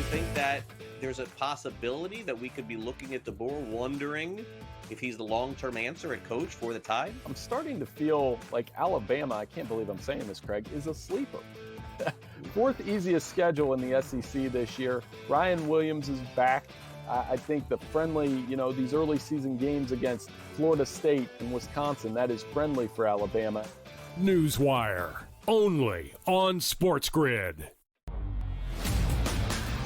think that there's a possibility that we could be looking at DeBoer wondering if he's the long-term answer at coach for the Tide? I'm starting to feel like Alabama, I can't believe I'm saying this, Craig, is a sleeper. Fourth easiest schedule in the SEC this year. Ryan Williams is back. I think the friendly, these early season games against Florida State and Wisconsin, that is friendly for Alabama. Newswire, only on SportsGrid.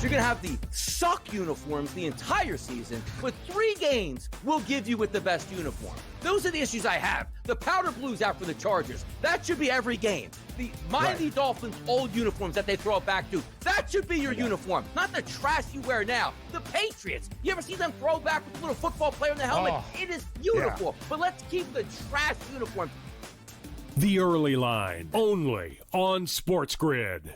You're going to have the suck uniforms the entire season, but 3 games will give you with the best uniform. Those are the issues I have. The powder blues out for the Chargers. That should be every game. The Miami Dolphins old uniforms that they throw it back to, that should be your uniform, not the trash you wear now. The Patriots, you ever see them throw back with the little football player in the helmet? It is beautiful, but let's keep the trash uniform. The Early Line, only on SportsGrid.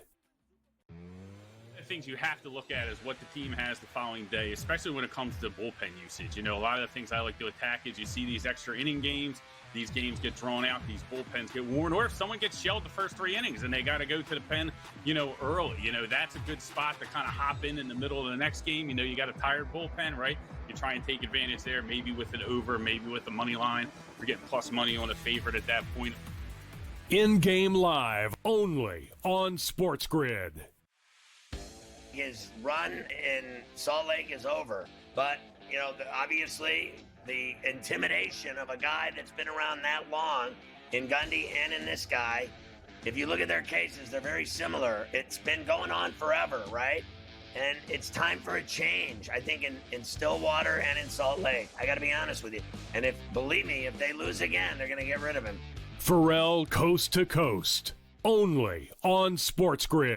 Things you have to look at is what the team has the following day, especially when it comes to bullpen usage. A lot of the things I like to attack is you see these extra inning games, these games get drawn out, these bullpens get worn, or if someone gets shelled the first 3 innings and they got to go to the pen, early, that's a good spot to kind of hop in the middle of the next game. You got a tired bullpen, right? You try and take advantage there, maybe with an over, maybe with the money line. You're getting plus money on a favorite at that point. In-game live, only on SportsGrid. His run in Salt Lake is over, but obviously the intimidation of a guy that's been around that long in Gundy and in this guy, if you look at their cases, they're very similar. It's been going on forever, right? And it's time for a change, I think, in Stillwater and in Salt Lake. I got to be honest with you. And believe me, if they lose again, they're going to get rid of him. Pharrell Coast to Coast, only on SportsGrid.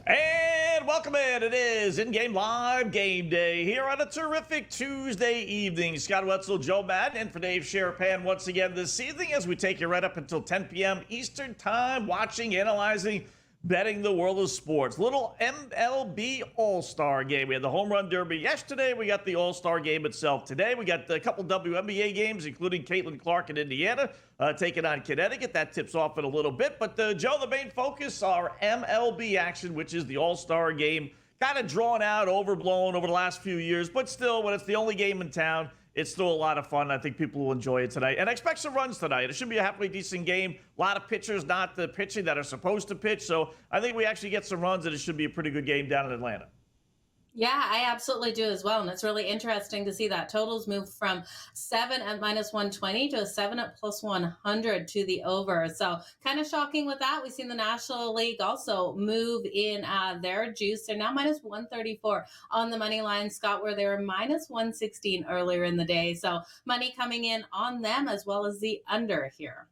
And welcome in. It is in-game live game day here on a terrific Tuesday evening. Scott Wetzel, Joe Madden, and for Dave Sherapan once again this evening as we take you right up until 10 p.m. Eastern time, watching, analyzing, betting the world of sports. Little MLB All-Star game. We had the Home Run Derby yesterday. We got the All-Star game itself today. We got a couple WNBA games, including Caitlin Clark in Indiana taking on Connecticut. That tips off in a little bit. But, Joe, the main focus, our MLB action, which is the All-Star game. Kind of drawn out, overblown over the last few years. But still, when it's the only game in town, it's still a lot of fun. I think people will enjoy it tonight. And I expect some runs tonight. It should be a halfway decent game. A lot of pitchers not pitching that are supposed to pitch. So I think we actually get some runs, and it should be a pretty good game down in Atlanta. Yeah, I absolutely do as well. And it's really interesting to see that totals move from 7 at minus 120 to a 7 at plus 100 to the over. So kind of shocking with that. We've seen the National League also move in their juice. They're now minus 134 on the money line, Scott, where they were minus 116 earlier in the day. So money coming in on them as well as the under here.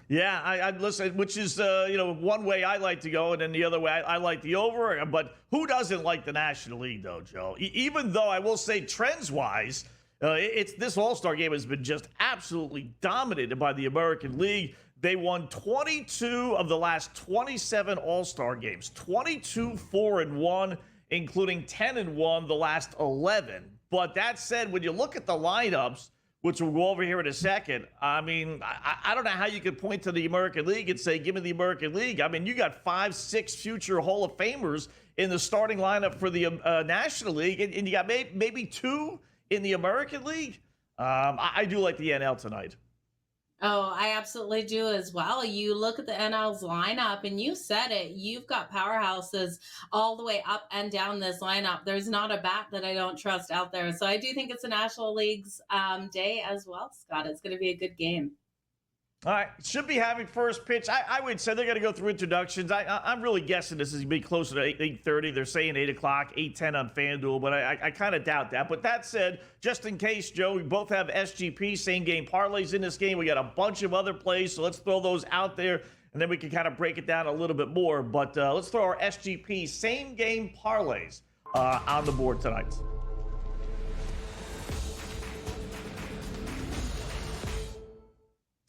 Yeah, I listen, which is, one way I like to go, and then the other way I like the over. But who doesn't like the National League, though, Joe? Even though I will say trends-wise, this All-Star game has been just absolutely dominated by the American League. They won 22 of the last 27 All-Star games, 22-4-1, including 10-1 the last 11. But that said, when you look at the lineups, which we'll go over here in a second. I mean, I don't know how you could point to the American League and say, give me the American League. I mean, you got 5, 6 future Hall of Famers in the starting lineup for the National League, and you got maybe 2 in the American League. I do like the NL tonight. Oh, I absolutely do as well. You look at the NL's lineup and you said it, you've got powerhouses all the way up and down this lineup. There's not a bat that I don't trust out there. So I do think it's the National League's day as well, Scott. It's going to be a good game. All right, should be having first pitch. I would say they're going to go through introductions. I'm really guessing this is going to be closer to 8:30. They're saying 8 o'clock, 8:10 on FanDuel, but I kind of doubt that. But that said, just in case, Joe, we both have SGP, same-game parlays in this game. We got a bunch of other plays, so let's throw those out there, and then we can kind of break it down a little bit more. But let's throw our SGP, same-game parlays on the board tonight.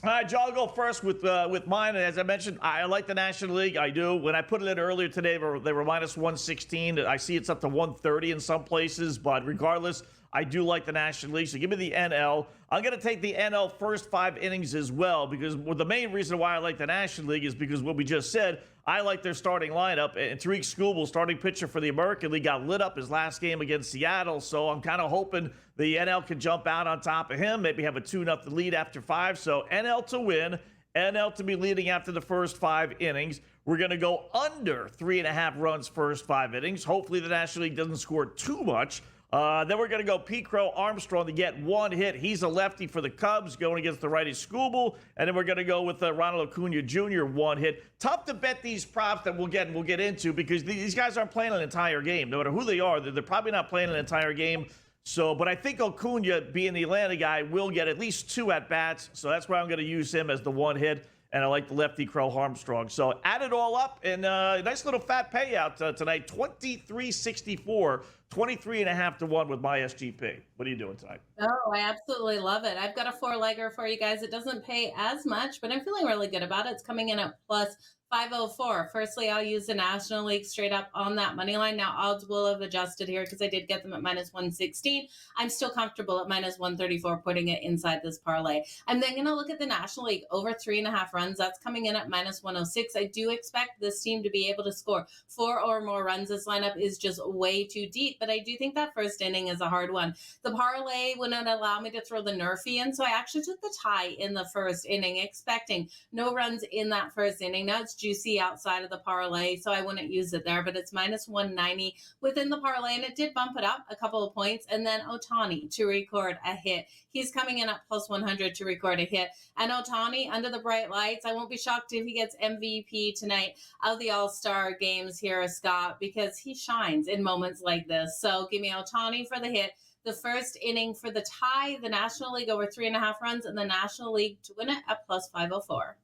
All right, Joe, I'll go first with mine. And as I mentioned, I like the National League. I do. When I put it in earlier today, they were minus 116. I see it's up to 130 in some places. But regardless, I do like the National League. So give me the NL. I'm going to take the NL first 5 innings as well, because the main reason why I like the National League is because what we just said. I like their starting lineup. And Tariq Skubal, starting pitcher for the American League, got lit up his last game against Seattle. So I'm kind of hoping the NL can jump out on top of him, maybe have a 2-0 lead after 5. So NL to win, NL to be leading after the first 5 innings. We're going to go under 3.5 runs first 5 innings. Hopefully the National League doesn't score too much. Then we're going to go Pete Crow Armstrong to get 1 hit. He's a lefty for the Cubs going against the righty Skubal. And then we're going to go with Ronald Acuna Jr. 1 hit. Tough to bet these props that we'll get into, because these guys aren't playing an entire game. No matter who they are, they're probably not playing an entire game. So, but I think Acuna, being the Atlanta guy, will get at least 2 at-bats. So that's why I'm going to use him as the 1 hit. And I like the lefty Crow Armstrong. So add it all up, and a nice little fat payout tonight, 23.64, 23.5 to 1 with my SGP. What are you doing tonight? Oh, I absolutely love it. I've got a 4-legger for you guys. It doesn't pay as much, but I'm feeling really good about it. It's coming in at plus 504. Firstly, I'll use the National League straight up on that money line. Now, odds will have adjusted here because I did get them at minus 116. I'm still comfortable at minus 134, putting it inside this parlay. I'm then going to look at the National League over 3.5 runs. That's coming in at minus 106. I do expect this team to be able to score 4 or more runs. This lineup is just way too deep, but I do think that first inning is a hard one. The parlay wouldn't allow me to throw the Nerfy in, so I actually took the tie in the first inning, expecting no runs in that first inning. Now it's juicy outside of the parlay, so I wouldn't use it there, but it's minus 190 within the parlay, and it did bump it up a couple of points. And then Ohtani to record a hit. He's coming in at plus 100 to record a hit. And Ohtani, under the bright lights, I won't be shocked if he gets MVP tonight of the All-Star games here, Scott, because he shines in moments like this. So give me Ohtani for the hit, the first inning for the tie, the National League over 3.5 runs, and the National League to win it at plus 504.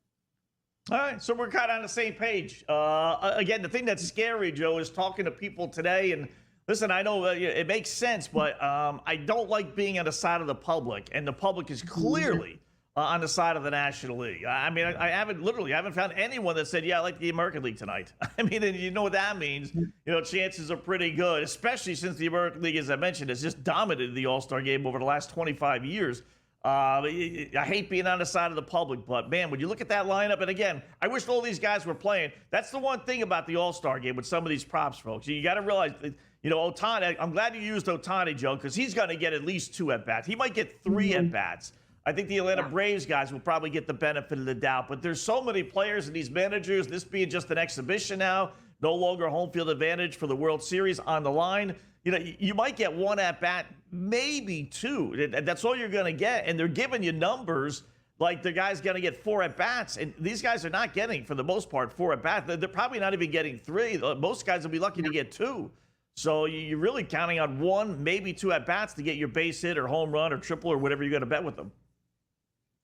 All right, so we're kind of on the same page. Again, the thing that's scary, Joe, is talking to people today. And listen, I know it makes sense, but I don't like being on the side of the public. And the public is clearly on the side of the National League. I mean, I haven't found anyone that said, yeah, I like the American League tonight. I mean, and you know what that means. You know, chances are pretty good, especially since the American League, as I mentioned, has just dominated the All-Star game over the last 25 years. I hate being on the side of the public, but man, when you look at that lineup, and again, I wish all these guys were playing. That's the one thing about the All-Star game with some of these props, folks. You got to realize that, you know, Ohtani, I'm glad you used Ohtani, Joe, because he's going to get at least 2 at-bats. He might get 3 at-bats. I think the Atlanta Braves guys will probably get the benefit of the doubt, but there's so many players and these managers, this being just an exhibition now, no longer home field advantage for the World Series on the line. You know, you might get 1 at-bat, maybe 2. That's all you're going to get. And they're giving you numbers like the guy's going to get 4 at-bats. And these guys are not getting, for the most part, 4 at-bats. They're probably not even getting 3. Most guys will be lucky to get 2. So you're really counting on 1, maybe 2 at-bats to get your base hit or home run or triple or whatever you're going to bet with them.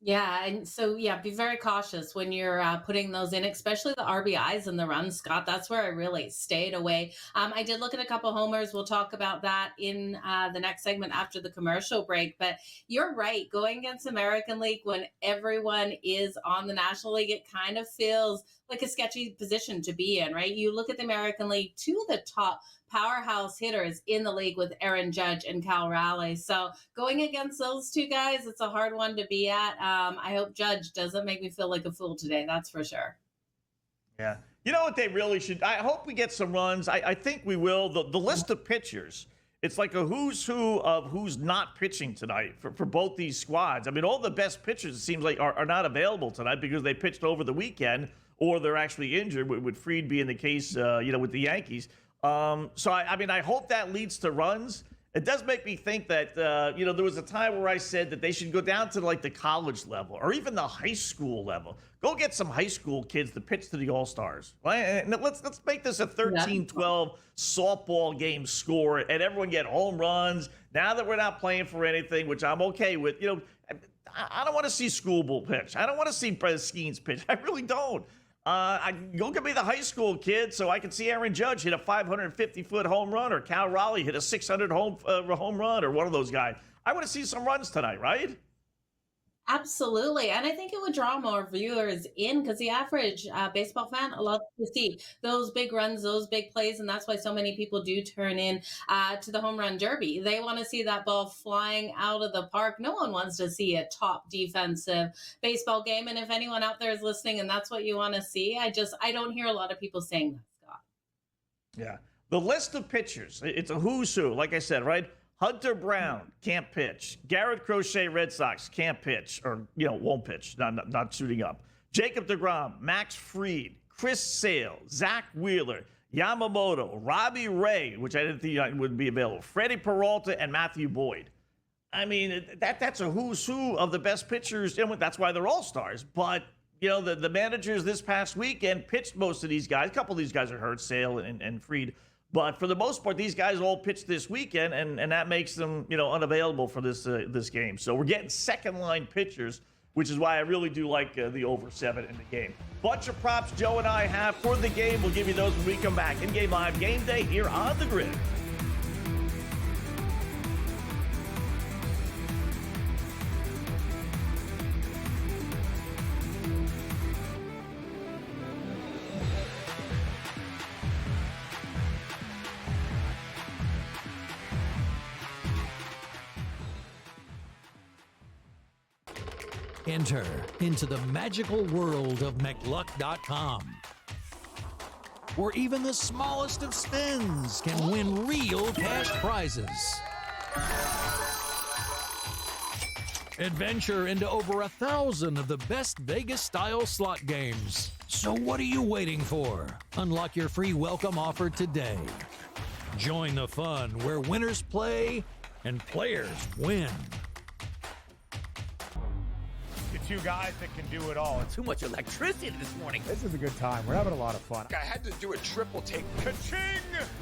Yeah, and so, yeah, be very cautious when you're putting those in, especially the RBIs and the runs, Scott. That's where I really stayed away. I did look at a couple homers. We'll talk about that in the next segment after the commercial break. But you're right. Going against American League when everyone is on the National League, it kind of feels like a sketchy position to be in, right? You look at the American League, 2 of the top powerhouse hitters in the league with Aaron Judge and Cal Raleigh. So going against those 2 guys, it's a hard one to be at. I hope Judge doesn't make me feel like a fool today. That's for sure. Yeah. You know what they really should? I hope we get some runs. I think we will. The list of pitchers, it's like a who's who of who's not pitching tonight for both these squads. I mean, all the best pitchers, it seems like, are not available tonight because they pitched over the weekend or they're actually injured, with Fried being the case, with the Yankees. So, I mean, I hope that leads to runs. It does make me think that, there was a time where I said that they should go down to, like, the college level or even the high school level. Go get some high school kids to pitch to the All-Stars. Right? And let's make this a 13-12 softball game score and everyone get home runs. Now that we're not playing for anything, which I'm okay with, I don't want to see Skubal pitch. I don't want to see Skeens pitch. I really don't. Go get me the high school kid so I can see Aaron Judge hit a 550-foot home run or Cal Raleigh hit a 600 home run or one of those guys. I want to see some runs tonight, right? Absolutely. And I think it would draw more viewers in because the average baseball fan loves to see those big runs, those big plays. And that's why so many people do turn in to the home run derby. They want to see that ball flying out of the park. No one wants to see a top defensive baseball game. And if anyone out there is listening and that's what you want to see, I don't hear a lot of people saying that, Scott. Yeah. The list of pitchers, it's a who's who, like I said, right? Hunter Brown can't pitch. Garrett Crochet, Red Sox, can't pitch, or, won't pitch, not suiting up. Jacob deGrom, Max Fried, Chris Sale, Zach Wheeler, Yamamoto, Robbie Ray, which I didn't think would be available, Freddie Peralta, and Matthew Boyd. I mean, that's a who's who of the best pitchers. And that's why they're all-stars. But, the managers this past weekend pitched most of these guys. A couple of these guys are hurt, Sale and Fried. But for the most part, these guys all pitched this weekend, and that makes them, unavailable for this game. So we're getting second-line pitchers, which is why I really do like the over 7 in the game. Bunch of props Joe and I have for the game. We'll give you those when we come back. In-game live game day here on the Grid. Enter into the magical world of McLuck.com, where even the smallest of spins can win real cash prizes. Adventure into over 1,000 of the best Vegas-style slot games. So what are you waiting for? Unlock your free welcome offer today. Join the fun where winners play and players win. Two guys that can do it all. Too much electricity this morning. This is a good time. We're having a lot of fun. I had to do a triple take. Ka-ching!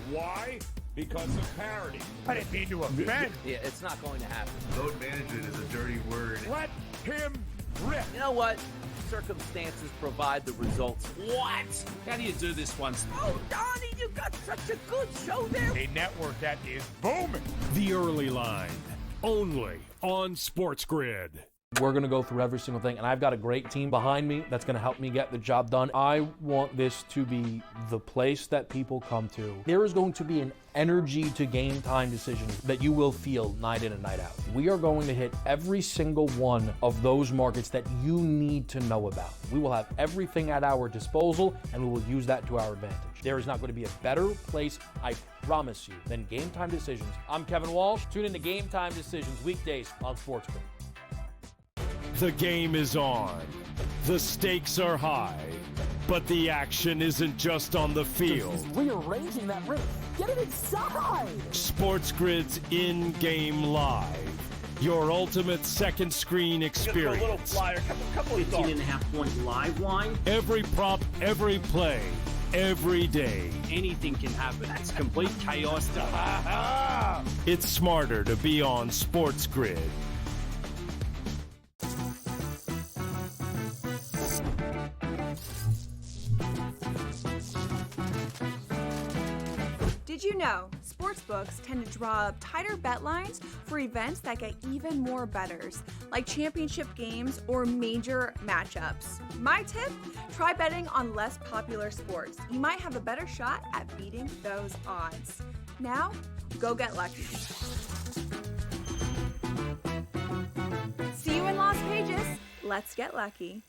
Why? Because of parity. I didn't mean to offend. Yeah, it's not going to happen. Load management is a dirty word. Let him rip. You know what? Circumstances provide the results. What? How do you do this one? Oh, Donnie, you got such a good show there. A network that is booming. The Early Line, only on SportsGrid. We're going to go through every single thing, and I've got a great team behind me that's going to help me get the job done. I want this to be the place that people come to. There is going to be an energy to game time decisions that you will feel night in and night out. We are going to hit every single one of those markets that you need to know about. We will have everything at our disposal, and we will use that to our advantage. There is not going to be a better place, I promise you, than Game Time Decisions. I'm Kevin Walsh. Tune in to Game Time Decisions weekdays on SportsGrid. The game is on. The stakes are high. But the action isn't just on the field. He's rearranging that rim. Get it inside! SportsGrid's in-game live. Your ultimate second screen experience. A little flyer, couple of 18.5-point live line. Every prop, every play, every day. Anything can happen. It's complete chaos. It's smarter to be on SportsGrid. Did you know sportsbooks tend to draw up tighter bet lines for events that get even more bettors, like championship games or major matchups? My tip? Try betting on less popular sports. You might have a better shot at beating those odds. Now, go get lucky. See you in Las Vegas. Let's get lucky.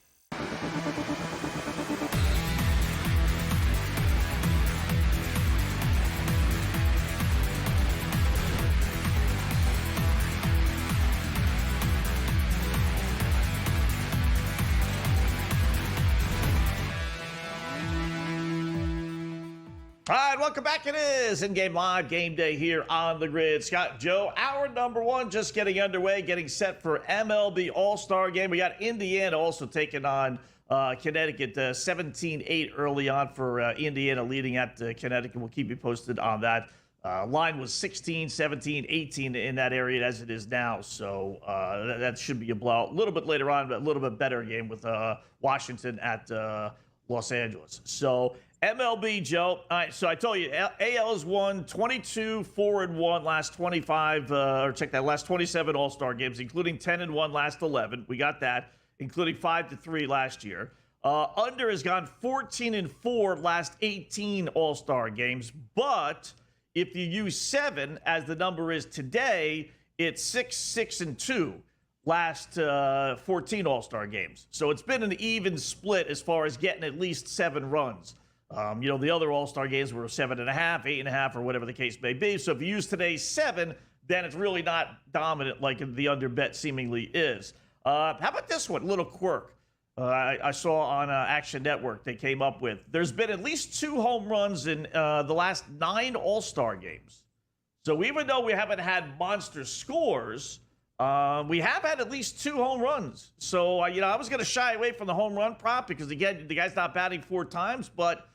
All right, welcome back. It is In-Game Live Game Day here on the Grid. Scott, Joe, hour number one just getting underway, getting set for MLB All-Star Game. We got Indiana also taking on Connecticut, 17-8 early on for Indiana, leading at Connecticut. We'll keep you posted on that. Line was 16, 17, 18 in that area as it is now. So that should be a blowout. A little bit later on, but a little bit better game with Washington at Los Angeles. So MLB, Joe. All right, so I told you, AL has won 22, 4-1 last 25, last 27 All-Star games, including 10-1 last 11. We got that, including 5-3 last year. Under has gone 14-4 last 18 All-Star games, but if you use 7 as the number is today, it's 6-6-2 last 14 All-Star games. So it's been an even split as far as getting at least 7 runs. The other All-Star games were 7.5, 8.5, or whatever the case may be. So if you use today's 7, then it's really not dominant like the under bet seemingly is. How about this one? Little quirk. I saw on Action Network they came up with. There's been at least 2 home runs in the last 9 All-Star games. So even though we haven't had monster scores, we have had at least 2 home runs. So, I was going to shy away from the home run prop because, again, the guy's not batting 4 times, but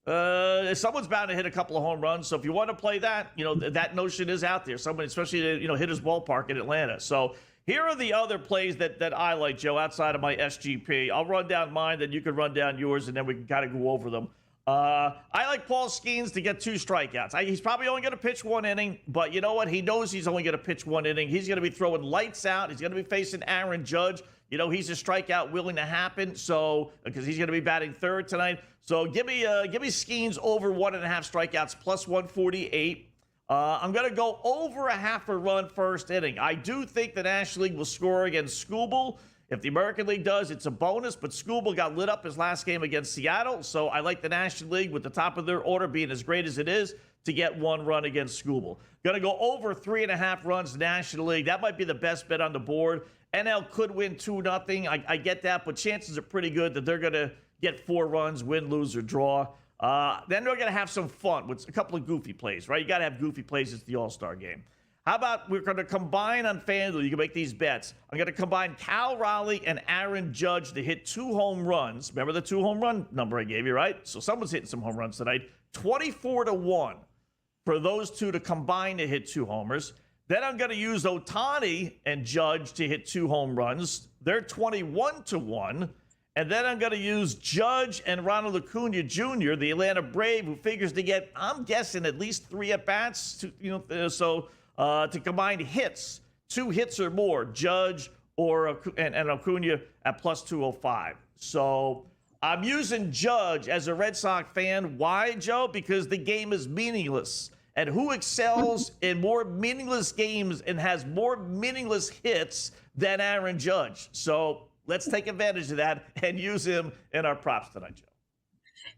someone's bound to hit a couple of home runs. So if you want to play that, that notion is out there. Someone, especially, Hitters Ballpark in Atlanta. So here are the other plays that I like, Joe, outside of my SGP. I'll run down mine, then you can run down yours, and then we can kind of go over them. I like Paul Skeens to get 2 strikeouts. He's probably only going to pitch 1 inning, but you know what? He knows he's only going to pitch 1 inning. He's going to be throwing lights out. He's going to be facing Aaron Judge. He's a strikeout willing to happen. So because he's going to be batting 3rd tonight. So give me Skeens over 1.5 strikeouts plus 148. I'm going to go over a half a run first inning. I do think the National League will score against Skubal. If the American League does, it's a bonus, but Skubal got lit up his last game against Seattle, so I like the National League with the top of their order being as great as it is to get 1 run against Skubal. Going to go over 3.5 runs National League. That might be the best bet on the board. NL could win 2-0. I get that, but chances are pretty good that they're going to get 4 runs, win, lose, or draw. Then they're going to have some fun with a couple of goofy plays, right? You got to have goofy plays. It's the All-Star game. How about we're going to combine on FanDuel? You can make these bets. I'm going to combine Cal Raleigh and Aaron Judge to hit 2 home runs. Remember the 2 home run number I gave you, right? So someone's hitting some home runs tonight. 24-1 for those 2 to combine to hit 2 homers. Then I'm going to use Ohtani and Judge to hit 2 home runs. They're 21-1. And then I'm going to use Judge and Ronald Acuna Jr., the Atlanta Brave, who figures to get, I'm guessing, at least 3 at-bats. To combine hits, 2 hits or more, Judge and Acuna at plus 205. So I'm using Judge as a Red Sox fan. Why, Joe? Because the game is meaningless. And who excels in more meaningless games and has more meaningless hits than Aaron Judge? So let's take advantage of that and use him in our props tonight, Joe.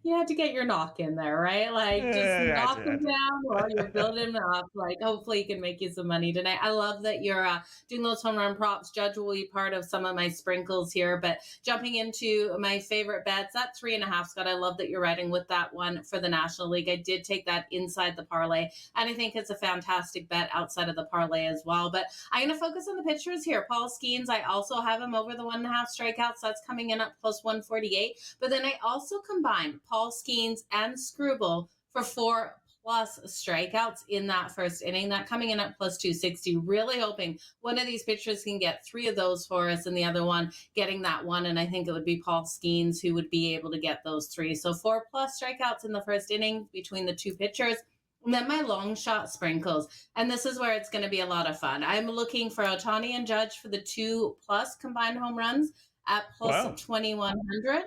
You had to get your knock in there, right? Like, just knock him down while you're building him up. Like, hopefully he can make you some money tonight. I love that you're doing those home run props. Judge will be part of some of my sprinkles here. But jumping into my favorite bets, that 3.5, Scott, I love that you're riding with that one for the National League. I did take that inside the parlay, and I think it's a fantastic bet outside of the parlay as well. But I'm going to focus on the pitchers here. Paul Skeens, I also have him over the 1.5 strikeouts. That's coming in at plus 148. But then I also combine Paul Skeens and Skubal for 4+ strikeouts in that first inning. That coming in at plus 260. Really hoping one of these pitchers can get 3 of those for us and the other one getting that 1. And I think it would be Paul Skeens who would be able to get those 3. So 4+ strikeouts in the first inning between the 2 pitchers. And then my long shot sprinkles. And this is where it's going to be a lot of fun. I'm looking for Ohtani and Judge for the 2+ combined home runs at plus 2,100.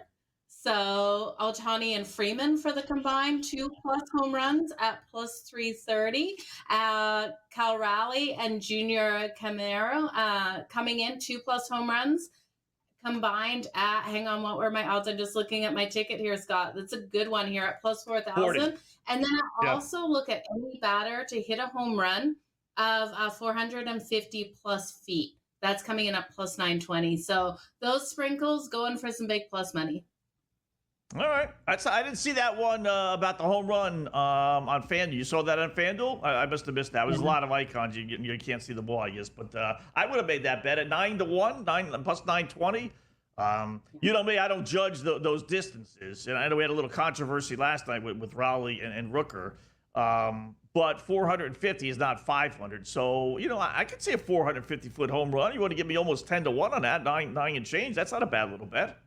So Ohtani and Freeman for the combined 2+ home runs at plus 330. Cal Raleigh and Junior Camaro coming in 2+ home runs combined at, hang on, what were my odds? I'm just looking at my ticket here, Scott. That's a good one here at plus 4,000. And then I also look at any batter to hit a home run of 450 plus feet. That's coming in at plus 920. So those sprinkles going for some big plus money. All right. I didn't see that one about the home run on FanDuel. You saw that on FanDuel? I must have missed that. It was a lot of icons. You can't see the ball, I guess. But I would have made that bet at 9-1, plus 920. You know me, I don't judge those distances. And I know we had a little controversy last night with Raleigh and Rooker. But 450 is not 500. So, I could see a 450-foot home run. You want to give me almost 10-1 on that, 9 and change. That's not a bad little bet.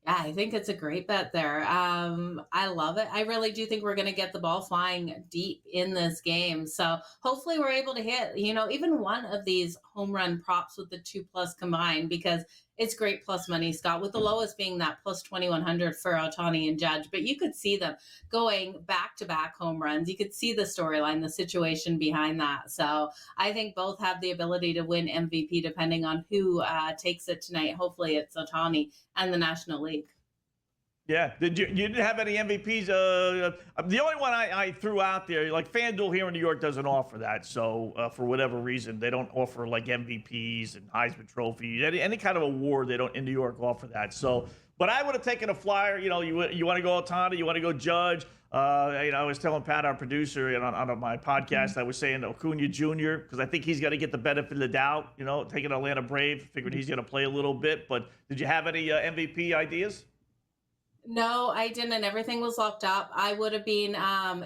Yeah, I think it's a great bet there. I love it. I really do think we're going to get the ball flying deep in this game. So hopefully we're able to hit, even one of these home run props with the 2+ combined, because it's great plus money, Scott, with the lowest being that plus 2,100 for Otani and Judge. But you could see them going back to back home runs. You could see the storyline, the situation behind that. So I think both have the ability to win MVP depending on who takes it tonight. Hopefully it's Otani and the National League. Yeah. You didn't have any MVPs? The only one I threw out there, like FanDuel here in New York doesn't offer that. So for whatever reason, they don't offer like MVPs and Heisman trophies, any kind of award. They don't in New York offer that. So, but I would have taken a flyer. You want to go Otani, you want to go Judge. I was telling Pat, our producer, on my podcast, I was saying Acuna Jr. because I think he's got to get the benefit of the doubt. Taking Atlanta Brave, figured he's going to play a little bit. But did you have any MVP ideas? No, I didn't. Everything was locked up. I would have been,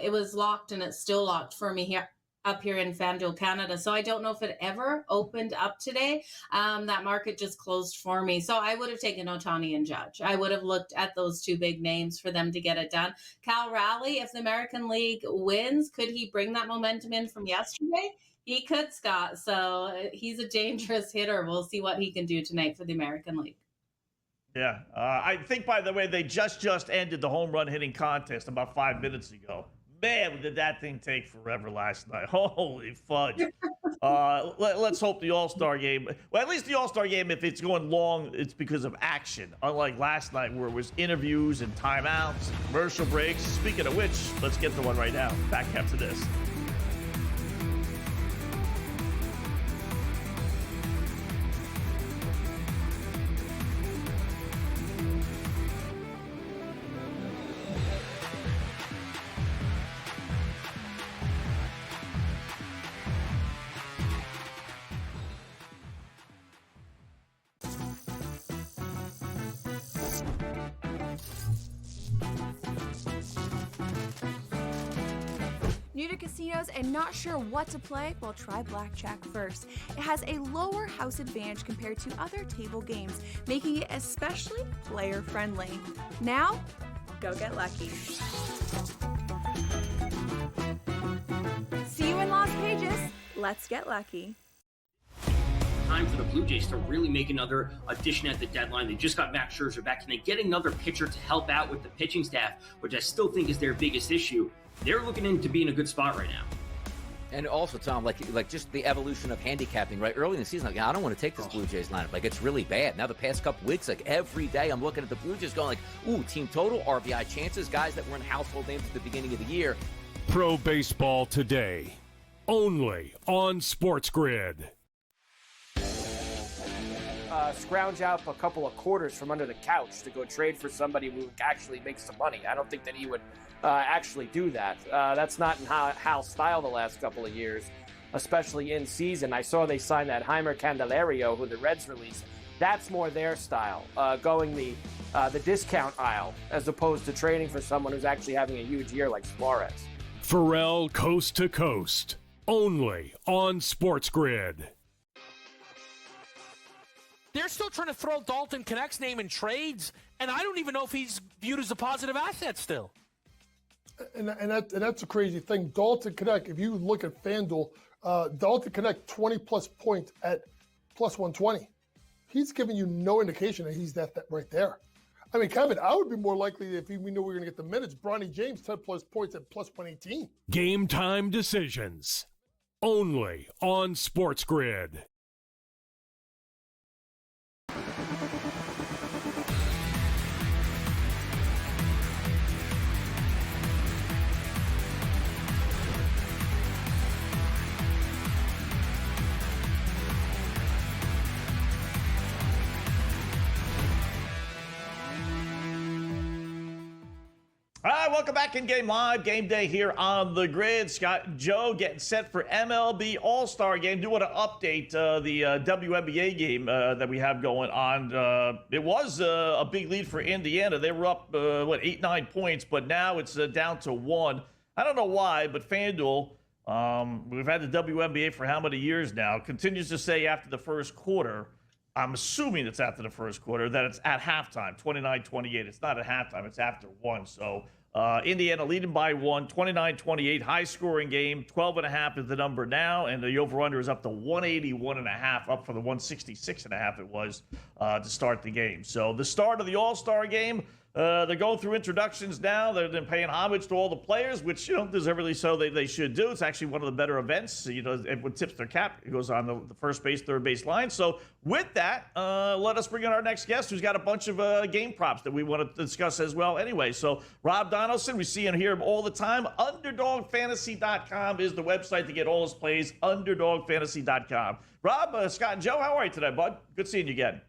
it was locked and it's still locked for me up here in FanDuel Canada. So I don't know if it ever opened up today. That market just closed for me. So I would have taken Otani and Judge. I would have looked at those two big names for them to get it done. Cal Raleigh, if the American League wins, could he bring that momentum in from yesterday? He could, Scott. So he's a dangerous hitter. We'll see what he can do tonight for the American League. Yeah. I think, by the way, they just ended the home run hitting contest about 5 minutes ago. Man, did that thing take forever last night. Holy fudge. Let's hope the All-Star game, well, at least the All-Star game, if it's going long, it's because of action. Unlike last night where it was interviews and timeouts and commercial breaks. Speaking of which, let's get to one right now. Back after this. New to casinos and not sure what to play? Well, try Blackjack first. It has a lower house advantage compared to other table games, making it especially player-friendly. Now, go get lucky. See you in Las Pages. Let's get lucky. Time for the Blue Jays to really make another addition at the deadline. They just got Max Scherzer back. Can they get another pitcher to help out with the pitching staff, which I still think is their biggest issue? They're looking in to be in a good spot right now. And also, Tom, like just the evolution of handicapping, right? Early in the season, I don't want to take this Blue Jays lineup. It's really bad. Now the past couple weeks, every day I'm looking at the Blue Jays going ooh, team total, RBI chances, guys that were in household names at the beginning of the year. Pro Baseball Today, only on SportsGrid. Scrounge out a couple of quarters from under the couch to go trade for somebody who actually makes some money. I don't think that he would actually do that. That's not in Hal's style the last couple of years, especially in season. I saw they signed that Heimer Candelario, who the Reds released. That's more their style, going the discount aisle as opposed to trading for someone who's actually having a huge year like Suarez. Pharrell Coast to Coast, only on SportsGrid. They're still trying to throw Dalton Knecht's name in trades, and I don't even know if he's viewed as a positive asset still. And that's a crazy thing. Dalton Knecht, if you look at FanDuel, Dalton Knecht 20-plus points at plus 120. He's giving you no indication that he's that right there. I mean, Kevin, I would be more likely if we knew we were going to get the minutes. Bronny James, 10-plus points at plus 118. Game time decisions, only on SportsGrid. All right, welcome back in Game Live. Game Day here on the grid. Scott and Joe getting set for MLB All-Star Game. Do want to update the WNBA game that we have going on. It was a big lead for Indiana. They were up, 8-9 points, but now it's down to 1. I don't know why, but FanDuel, we've had the WNBA for how many years now, continues to say after the first quarter I'm assuming it's after the first quarter, that it's at halftime, 29-28. It's not at halftime, it's after 1. So Indiana leading by 1, 29-28, high-scoring game. 12.5 is the number now, and the over-under is up to 181.5, up from the 166.5 it was to start the game. So the start of the All-Star game, they're going through introductions now. They're paying homage to all the players, which, deservedly so they should do. It's actually one of the better events. Everyone tips their cap. It goes on the first base, third base line. So with that, let us bring in our next guest, who's got a bunch of game props that we want to discuss as well anyway. So Rob Donaldson, we see and hear him all the time. UnderdogFantasy.com is the website to get all his plays, UnderdogFantasy.com. Rob, Scott, and Joe, how are you today, bud? Good seeing you again.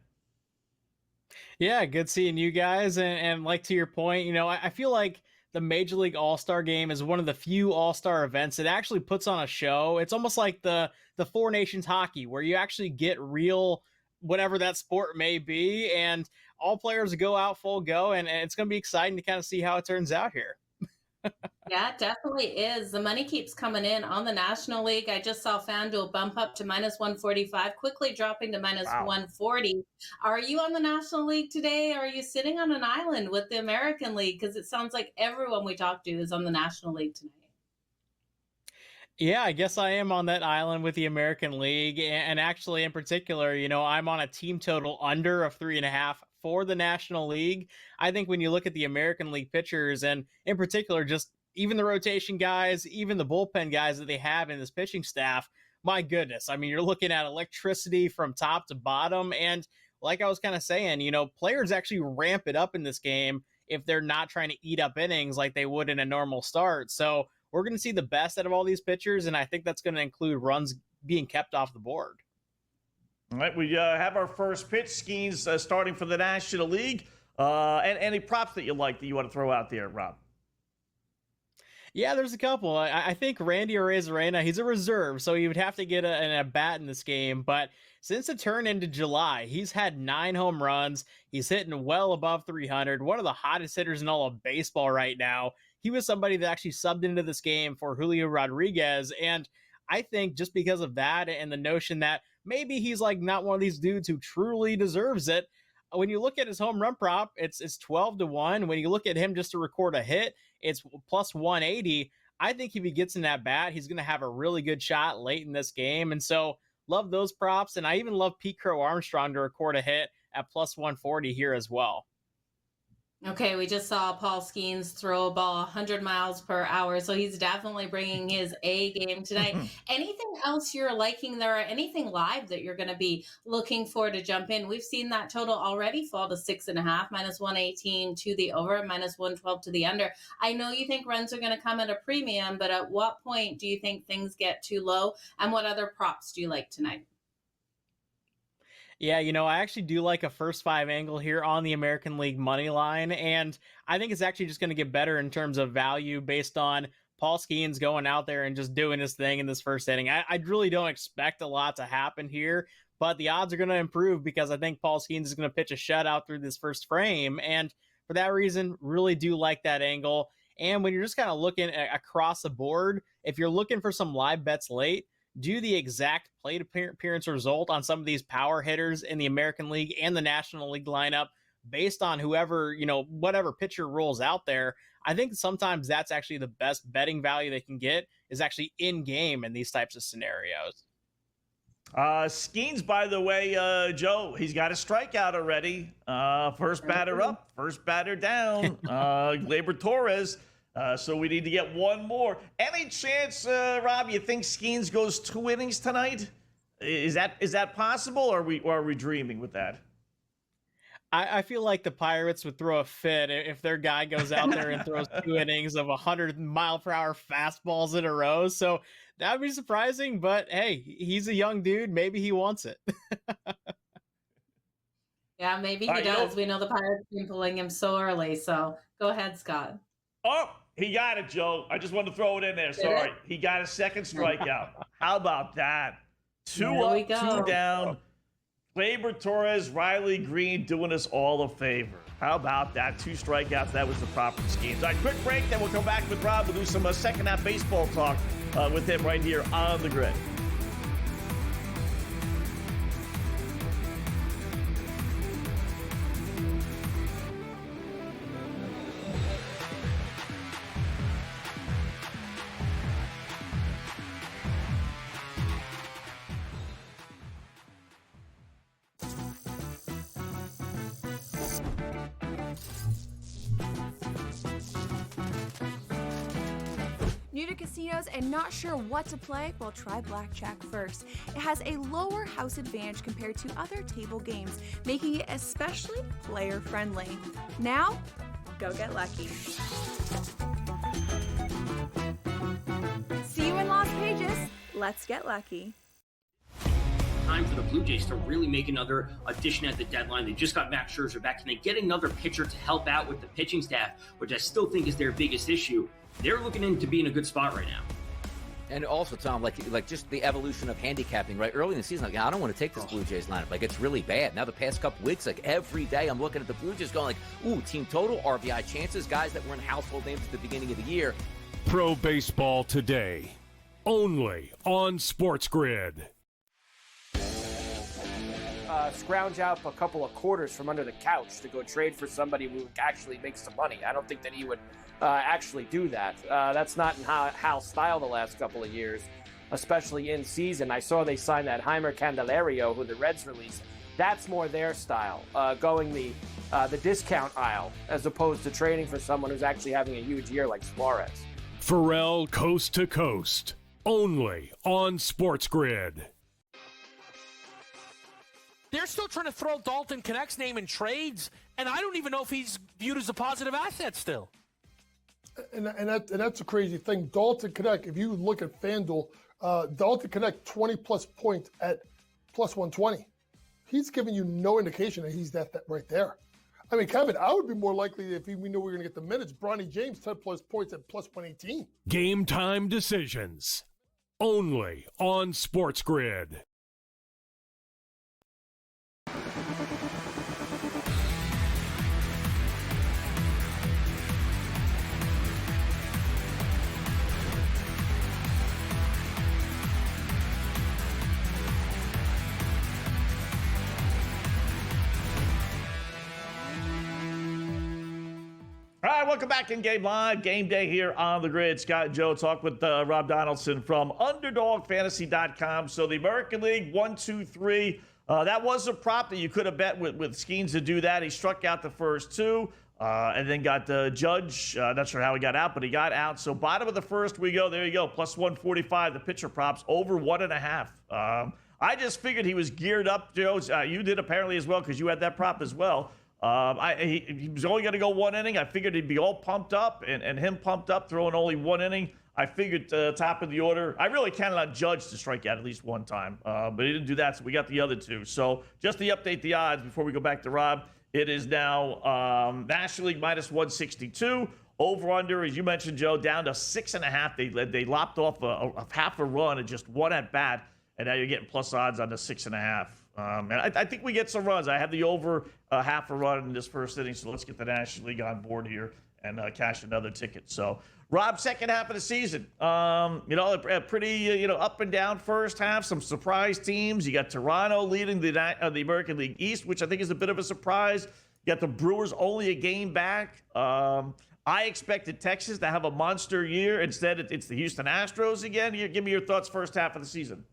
Yeah, good seeing you guys. And like to your point, I feel like the Major League All-Star Game is one of the few All-Star events that actually puts on a show. It's almost like the Four Nations hockey, where you actually get real, whatever that sport may be, and all players go out full go, and it's going to be exciting to kind of see how it turns out here. Yeah, it definitely is. The money keeps coming in on the National League. I just saw FanDuel bump up to -145, quickly dropping to -140. Are you on the National League today? Or are you sitting on an island with the American League? Because it sounds like everyone we talk to is on the National League tonight. Yeah, I guess I am on that island with the American League. And actually, in particular, I'm on a team total under of 3.5 for the National League. I think when you look at the American League pitchers, and in particular, just even the rotation guys, even the bullpen guys that they have in this pitching staff, my goodness. I mean, you're looking at electricity from top to bottom. And like I was kind of saying, players actually ramp it up in this game if they're not trying to eat up innings like they would in a normal start. So we're going to see the best out of all these pitchers, and I think that's going to include runs being kept off the board. All right, we have our first pitch. Skeens starting for the National League. And any props that you like that you want to throw out there, Rob? Yeah, there's a couple. I think Randy Arozarena, he's a reserve, so he would have to get an at-bat in this game. But since the turn into July, he's had 9 home runs. He's hitting well above 300. One of the hottest hitters in all of baseball right now. He was somebody that actually subbed into this game for Julio Rodriguez. And I think just because of that and the notion that maybe he's like not one of these dudes who truly deserves it, when you look at his home run prop, it's 12-1. When you look at him just to record a hit, it's plus 180. I think if he gets in that bat, he's going to have a really good shot late in this game. And so love those props. And I even love Pete Crow Armstrong to record a hit at plus 140 here as well. Okay, we just saw Paul Skeens throw a ball 100 miles per hour, so he's definitely bringing his A game tonight. Anything else you're liking there, or anything live that you're going to be looking for to jump in? We've seen that total already fall to 6.5, -118 to the over, -112 to the under. I know you think runs are going to come at a premium, but at what point do you think things get too low? And what other props do you like tonight? Yeah, I actually do like a first 5 angle here on the American League money line, and I think it's actually just going to get better in terms of value based on Paul Skeens going out there and just doing his thing in this first inning. I really don't expect a lot to happen here, but the odds are going to improve because I think Paul Skeens is going to pitch a shutout through this first frame, and for that reason, really do like that angle. And when you're just kind of looking across the board, if you're looking for some live bets late, do the exact plate appearance result on some of these power hitters in the American League and the National League lineup based on whoever, whatever pitcher rolls out there. I think sometimes that's actually the best betting value they can get is actually in game in these types of scenarios. Skeens, by the way, Joe, he's got a strikeout already. First batter up, first batter down. Gleyber Torres. So we need to get one more. Any chance, Rob, you think Skeens goes 2 innings tonight? Is that possible, or are we dreaming with that? I feel like the Pirates would throw a fit if their guy goes out there and throws 2 innings of 100-mile-per-hour fastballs in a row. So that would be surprising, but hey, he's a young dude. Maybe he wants it. Yeah, maybe he does. We know the Pirates have been pulling him so early. So go ahead, Scott. Oh, he got it, Joe. I just wanted to throw it in there. Sorry. He got a second strikeout. How about that? 2 up, 2 down. Gleyber Torres, Riley Green doing us all a favor. How about that? 2 strikeouts. That was the proper schemes. All right, quick break. Then we'll come back with Rob. We'll do some second half baseball talk with him right here on the grid. New to casinos and not sure what to play? Well, try Blackjack first. It has a lower house advantage compared to other table games, making it especially player-friendly. Now, go get lucky. See you in Las Vegas. Let's get lucky. Time for the Blue Jays to really make another addition at the deadline. They just got Max Scherzer back. Can they get another pitcher to help out with the pitching staff, which I still think is their biggest issue? They're looking in to be in a good spot right now. And also, Tom, like just the evolution of handicapping, right? Early in the season, like, I don't want to take this Blue Jays lineup. Like, it's really bad. Now, the past couple weeks, like, every day I'm looking at the Blue Jays going like, ooh, team total, RBI chances, guys that weren't household names at the beginning of the year. Pro Baseball Today, only on SportsGrid. Scrounge out a couple of quarters from under the couch to go trade for somebody who actually makes some money. I don't think that he would actually do that. That's not in Hal's style the last couple of years, especially in season. I saw they signed that Heimer Candelario, who the Reds released. That's more their style, going the discount aisle as opposed to trading for someone who's actually having a huge year like Suarez. Pharrell Coast to Coast, only on SportsGrid. They're still trying to throw Dalton Connect's name in trades, and I don't even know if he's viewed as a positive asset still. And that's a crazy thing. Dalton Connect, if you look at FanDuel, Dalton Connect 20-plus points at plus 120. He's giving you no indication that he's that right there. I mean, Kevin, I would be more likely if we knew we were going to get the minutes. Bronny James, 10-plus points at plus 118. Game time decisions, only on SportsGrid. All right, welcome back in Game Live. Game Day here on the grid. Scott and Joe talk with Rob Donaldson from UnderdogFantasy.com. So the American League 1, 2, 3. That was a prop that you could have bet with Skeens to do that. He struck out the first two and then got the Judge. Not sure how he got out, but he got out. So bottom of the first we go. There you go. Plus 145. The pitcher props over 1.5. I just figured he was geared up, Joe. You did apparently as well because you had that prop as well. He was only going to go one inning. I figured he'd be all pumped up and him pumped up, throwing only one inning. I figured top of the order. I really cannot Judge to strike out at least one time, but he didn't do that, so we got the other two. So just to update the odds before we go back to Rob, it is now National League minus 162. Over-under, as you mentioned, Joe, down to 6.5. They lopped off a half a run and just one at bat, and now you're getting plus odds on the 6.5. And I think we get some runs. I have the over half a run in this first inning, so let's get the National League on board here and cash another ticket. So, Rob, second half of the season, a pretty up and down first half. Some surprise teams. You got Toronto leading the American League East, which I think is a bit of a surprise. You got the Brewers only a game back. I expected Texas to have a monster year. Instead, it's the Houston Astros again. Give me your thoughts first half of the season.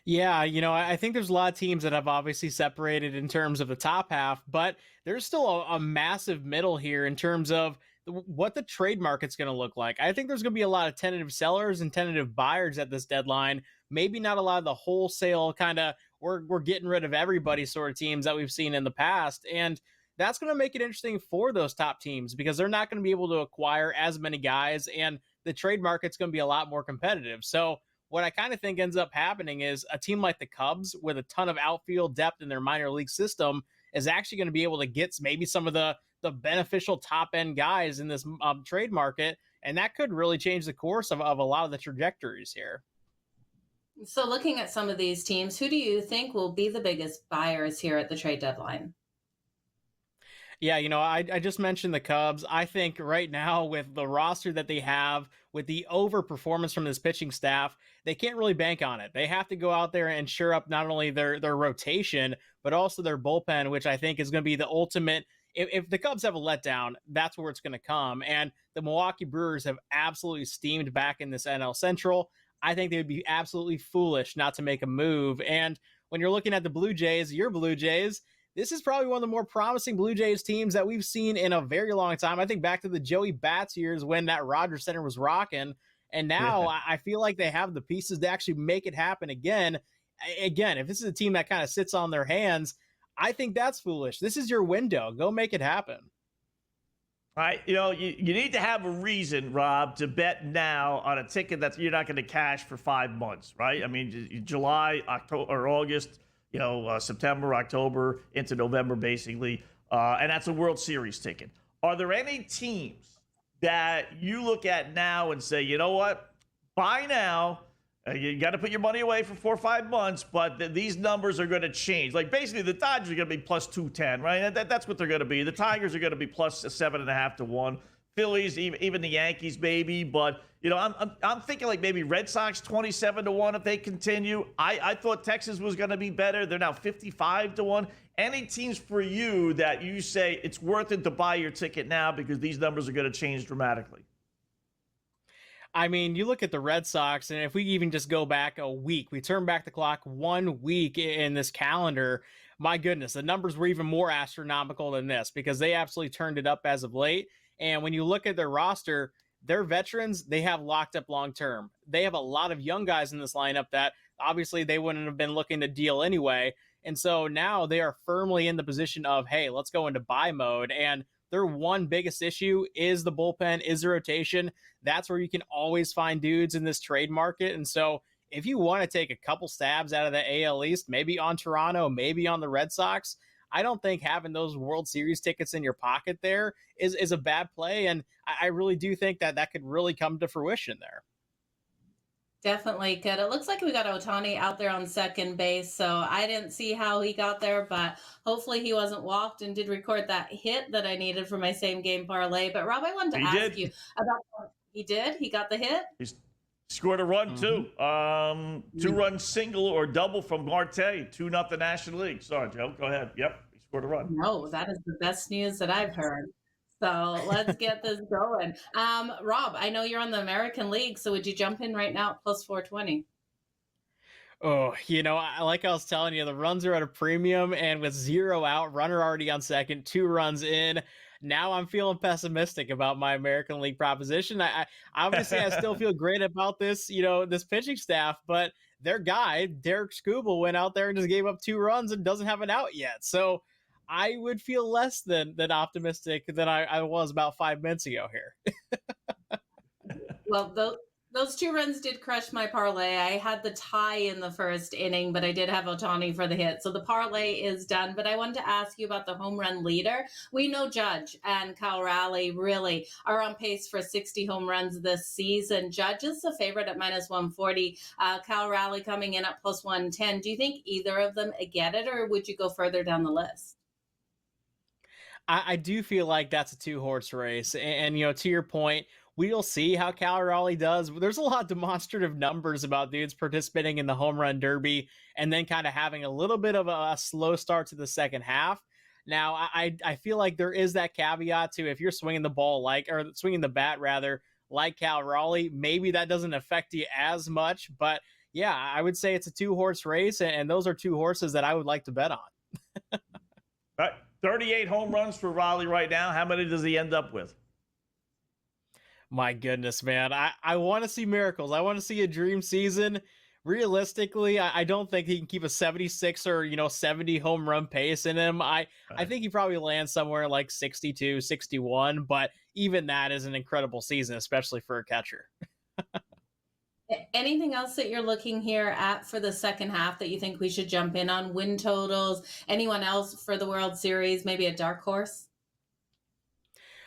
Yeah, I think there's a lot of teams that have obviously separated in terms of the top half, but there's still a massive middle here in terms of what the trade market's going to look like. I think there's going to be a lot of tentative sellers and tentative buyers at this deadline. Maybe not a lot of the wholesale kind of we're getting rid of everybody sort of teams that we've seen in the past. And that's going to make it interesting for those top teams because they're not going to be able to acquire as many guys and the trade market's going to be a lot more competitive. So what I kind of think ends up happening is a team like the Cubs with a ton of outfield depth in their minor league system is actually going to be able to get maybe some of the beneficial top end guys in this trade market. And that could really change the course of a lot of the trajectories here. So looking at some of these teams, who do you think will be the biggest buyers here at the trade deadline? Yeah, I just mentioned the Cubs. I think right now with the roster that they have, with the overperformance from this pitching staff, they can't really bank on it. They have to go out there and shore up not only their rotation, but also their bullpen, which I think is going to be the ultimate. If the Cubs have a letdown, that's where it's going to come. And the Milwaukee Brewers have absolutely steamed back in this NL Central. I think they would be absolutely foolish not to make a move. And when you're looking at the Blue Jays, your Blue Jays, this is probably one of the more promising Blue Jays teams that we've seen in a very long time. I think back to the Joey Bats years when that Rogers Center was rocking. And now I feel like they have the pieces to actually make it happen again. Again, if this is a team that kind of sits on their hands, I think that's foolish. This is your window. Go make it happen. All right, you need to have a reason, Rob, to bet now on a ticket that you're not going to cash for 5 months, right? I mean, July, October, or August, September, October, into November, basically, and that's a World Series ticket. Are there any teams that you look at now and say, you know what, buy now? You got to put your money away for 4 or 5 months, but these numbers are going to change. Like, basically, the Dodgers are going to be plus 210, right? That's what they're going to be. The Tigers are going to be plus 7.5 to 1. Phillies, even the Yankees, maybe. But, I'm thinking like maybe Red Sox 27 to 1 if they continue. I thought Texas was going to be better. They're now 55 to 1. Any teams for you that you say it's worth it to buy your ticket now because these numbers are going to change dramatically? I mean, you look at the Red Sox, and if we even just go back a week, we turn back the clock 1 week in this calendar, my goodness, the numbers were even more astronomical than this because they absolutely turned it up as of late. And when you look at their roster, their veterans, they have locked up long-term. They have a lot of young guys in this lineup that obviously they wouldn't have been looking to deal anyway. And so now they are firmly in the position of, hey, let's go into buy mode. And their one biggest issue is the bullpen, is the rotation. That's where you can always find dudes in this trade market. And so if you want to take a couple stabs out of the AL East, maybe on Toronto, maybe on the Red Sox, I don't think having those World Series tickets in your pocket there is a bad play. And I really do think that could really come to fruition there. Definitely could. It looks like we got Ohtani out there on second base, so I didn't see how he got there, but hopefully he wasn't walked and did record that hit that I needed for my same game parlay. But Rob, I wanted to ask you about. He did. He got the hit. He scored a run too. 2-run single or double from Marte. 2-0 National League. Sorry, Joe. Go ahead. Yep, he scored a run. No, that is the best news that I've heard. So let's get this going. Rob, I know you're on the American League, so would you jump in right now at plus 420? Oh, like I was telling you, the runs are at a premium, and with 0 out, runner already on second, 2 runs in. Now I'm feeling pessimistic about my American League proposition. I obviously I still feel great about this, this pitching staff, but their guy, Derek Skubal, went out there and just gave up 2 runs and doesn't have an out yet. So I would feel less than optimistic than I was about 5 minutes ago here. Well, those 2 runs did crush my parlay. I had the tie in the first inning, but I did have Ohtani for the hit. So the parlay is done. But I wanted to ask you about the home run leader. We know Judge and Cal Raleigh really are on pace for 60 home runs this season. Judge is the favorite at minus 140. Cal Raleigh coming in at plus 110. Do you think either of them get it, or would you go further down the list? I do feel like that's a 2-horse race. And to your point, we'll see how Cal Raleigh does. There's a lot of demonstrative numbers about dudes participating in the home run derby and then kind of having a little bit of a slow start to the second half. Now, I feel like there is that caveat to if you're swinging the ball or swinging the bat rather, like Cal Raleigh, maybe that doesn't affect you as much. But yeah, I would say it's a 2-horse race, and those are 2 horses that I would like to bet on. All right. 38 home runs for Raleigh right now. How many does he end up with? My goodness, man. I want to see miracles. I want to see a dream season. Realistically, I don't think he can keep a 76 or 70 home run pace in him. I think he probably lands somewhere like 62, 61, but even that is an incredible season, especially for a catcher. Anything else that you're looking here at for the second half that you think we should jump in on? Win totals? Anyone else for the World Series? Maybe a dark horse?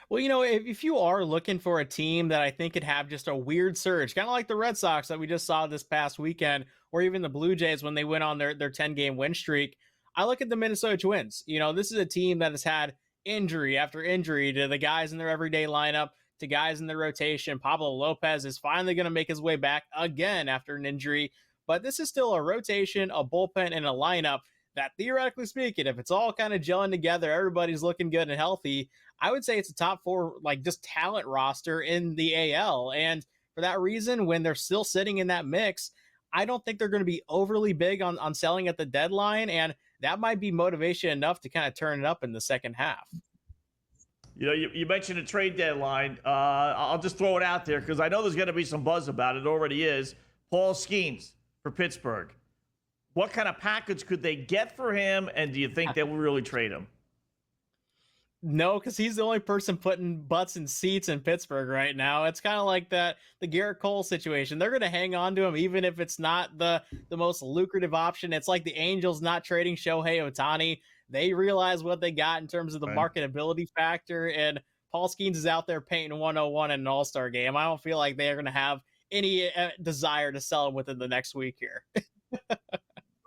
Well, if you are looking for a team that I think could have just a weird surge, kind of like the Red Sox that we just saw this past weekend, or even the Blue Jays when they went on their 10-game win streak, I look at the Minnesota Twins. This is a team that has had injury after injury to the guys in their everyday lineup, to guys in the rotation. Pablo Lopez is finally going to make his way back again after an injury, but this is still a rotation, a bullpen, and a lineup that, theoretically speaking, if it's all kind of gelling together, everybody's looking good and healthy, I would say it's a top 4, just talent roster in the AL. And for that reason, when they're still sitting in that mix, I don't think they're going to be overly big on selling at the deadline. And that might be motivation enough to kind of turn it up in the second half. You know, you mentioned a trade deadline. I'll just throw it out there because I know there's going to be some buzz about it. It already is. Paul Skeens for Pittsburgh. What kind of package could they get for him, and do you think they will really trade him? No, because he's the only person putting butts in seats in Pittsburgh right now. It's kind of like the Garrett Cole situation. They're going to hang on to him even if it's not the most lucrative option. It's like the Angels not trading Shohei Ohtani. They realize what they got in terms of the marketability factor, and Paul Skeens is out there painting 101 in an All-Star game. I don't feel like they're going to have any desire to sell him within the next week here.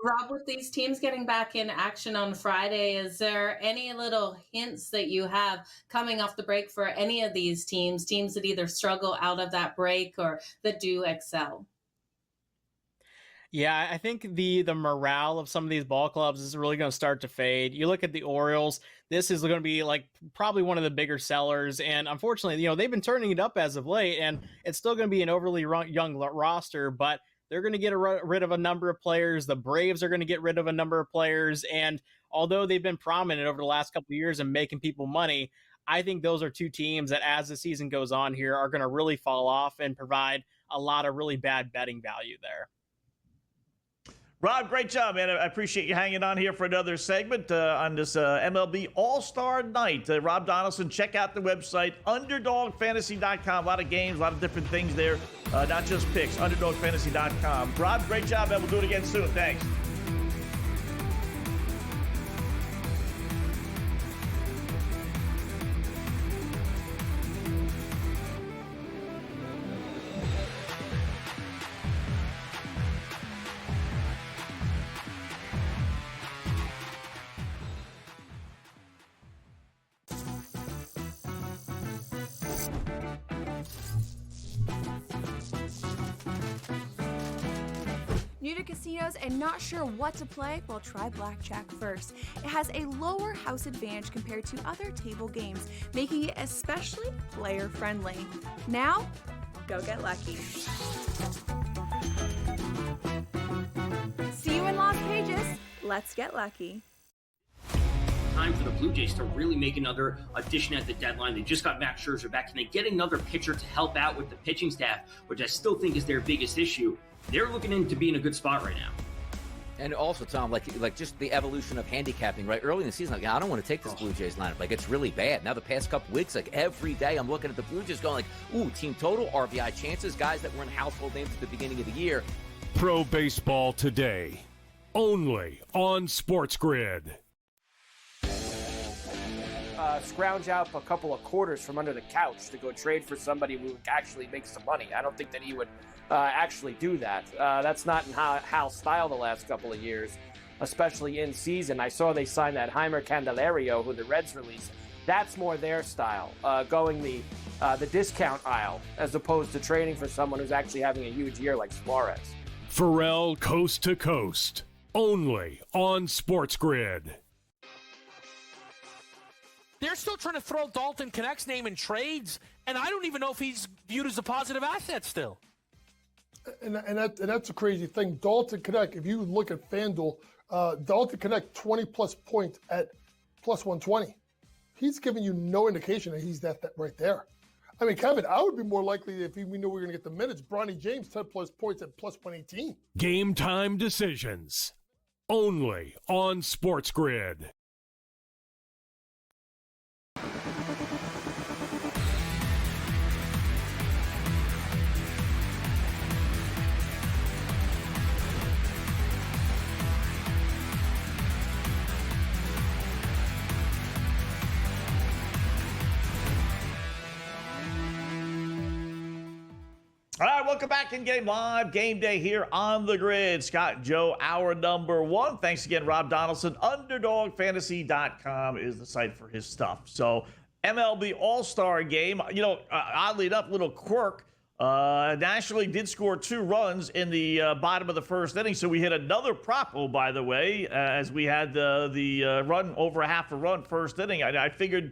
Rob, with these teams getting back in action on Friday, is there any little hints that you have coming off the break for any of these teams that either struggle out of that break or that do excel? Yeah, I think the morale of some of these ball clubs is really going to start to fade. You look at the Orioles, this is going to be like probably one of the bigger sellers. And unfortunately, they've been turning it up as of late, and it's still going to be an overly young roster, but they're going to get rid of a number of players. The Braves are going to get rid of a number of players. And although they've been prominent over the last couple of years and making people money, I think those are two teams that as the season goes on here are going to really fall off and provide a lot of really bad betting value there. Rob, great job, man. I appreciate you hanging on here for another segment on this MLB All-Star Night. Rob Donaldson, check out the website, underdogfantasy.com. A lot of games, a lot of different things there, not just picks, underdogfantasy.com. Rob, great job, man. We'll do it again soon. Thanks. New to casinos and not sure what to play? Well, try blackjack first. It has a lower house advantage compared to other table games, making it especially player-friendly. Now, go get lucky. See you in Las Vegas. Let's get lucky. Time for the Blue Jays to really make another addition at the deadline. They just got Max Scherzer back. Can they get another pitcher to help out with the pitching staff, which I still think is their biggest issue? They're looking in to be in a good spot right now. And also, Tom, like just the evolution of handicapping, right? Early in the season, I don't want to take this Blue Jays lineup. It's really bad. Now, the past couple weeks, every day I'm looking at the Blue Jays going ooh, team total, RBI chances, guys that were in household names at the beginning of the year. Pro Baseball Today, only on SportsGrid. Scrounge out a couple of quarters from under the couch to go trade for somebody who actually makes some money. I don't think that he would actually do that. That's not in Hal's style the last couple of years, especially in season. I saw they signed that Heimer Candelario, who the Reds released. That's more their style, going the discount aisle as opposed to trading for someone who's actually having a huge year like Suarez. Pharrell Coast to Coast, only on SportsGrid. They're still trying to throw Dalton Connect's name in trades, and I don't even know if he's viewed as a positive asset still. And that's a crazy thing. Dalton Connect, if you look at FanDuel, Dalton Connect 20-plus points at plus 120. He's giving you no indication that he's that right there. I mean, Kevin, I would be more likely if we knew we were going to get the minutes. Bronny James, 10-plus points at plus 118. Game time decisions, only on SportsGrid. All right, welcome back in Game Live. Game Day here on the grid. Scott and Joe, hour number one. Thanks again, Rob Donaldson. UnderdogFantasy.com is the site for his stuff. So, MLB All-Star Game. Oddly enough, little quirk. National League did score 2 runs in the bottom of the first inning, so we hit another prop, by the way, as we had the run over a half a run first inning. I figured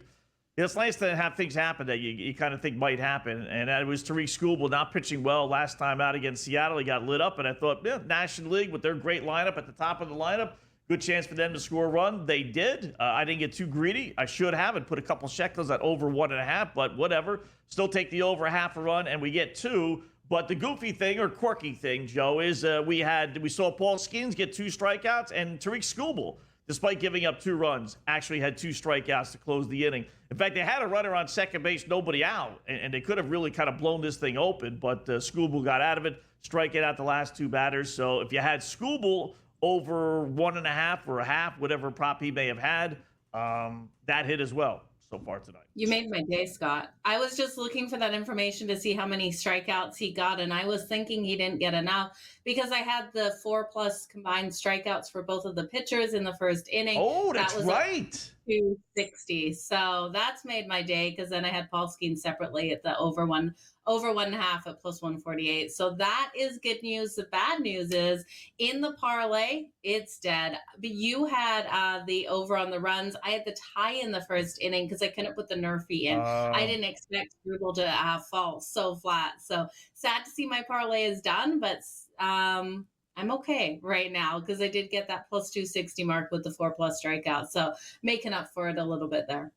it's nice to have things happen that you kind of think might happen, and that was Tariq Skubal not pitching well last time out against Seattle. He got lit up, and I thought, National League with their great lineup at the top of the lineup Good chance for them to score a run. They did. I didn't get too greedy. I should have and put a couple shekels at over 1.5, but whatever. Still take the over half a run, and we get 2. But the goofy thing or quirky thing, Joe, is we saw Paul Skeens get 2 strikeouts, and Tariq Skubal, despite giving up 2 runs, actually had 2 strikeouts to close the inning. In fact, they had a runner on second base, nobody out, and they could have really kind of blown this thing open, but Skubal got out of it, striking out the last 2 batters. So if you had Skubal over 1.5 or a half, whatever prop he may have had, that hit as well so far tonight. You made my day, Scott. I was just looking for that information to see how many strikeouts he got, and I was thinking he didn't get enough because I had the 4+ combined strikeouts for both of the pitchers in the first inning. Oh, that's that was right. 260. So that's made my day because then I had Paul Skeens separately at the over 1.5 at +148. So that is good news. The bad news is in the parlay, it's dead. But you had the over on the runs. I had the tie in the first inning because I couldn't put the Nerfy in. I didn't expect Dribble to fall so flat. So sad to see my parlay is done, but I'm okay right now because I did get that +260 mark with the 4+ strikeouts. So making up for it a little bit there.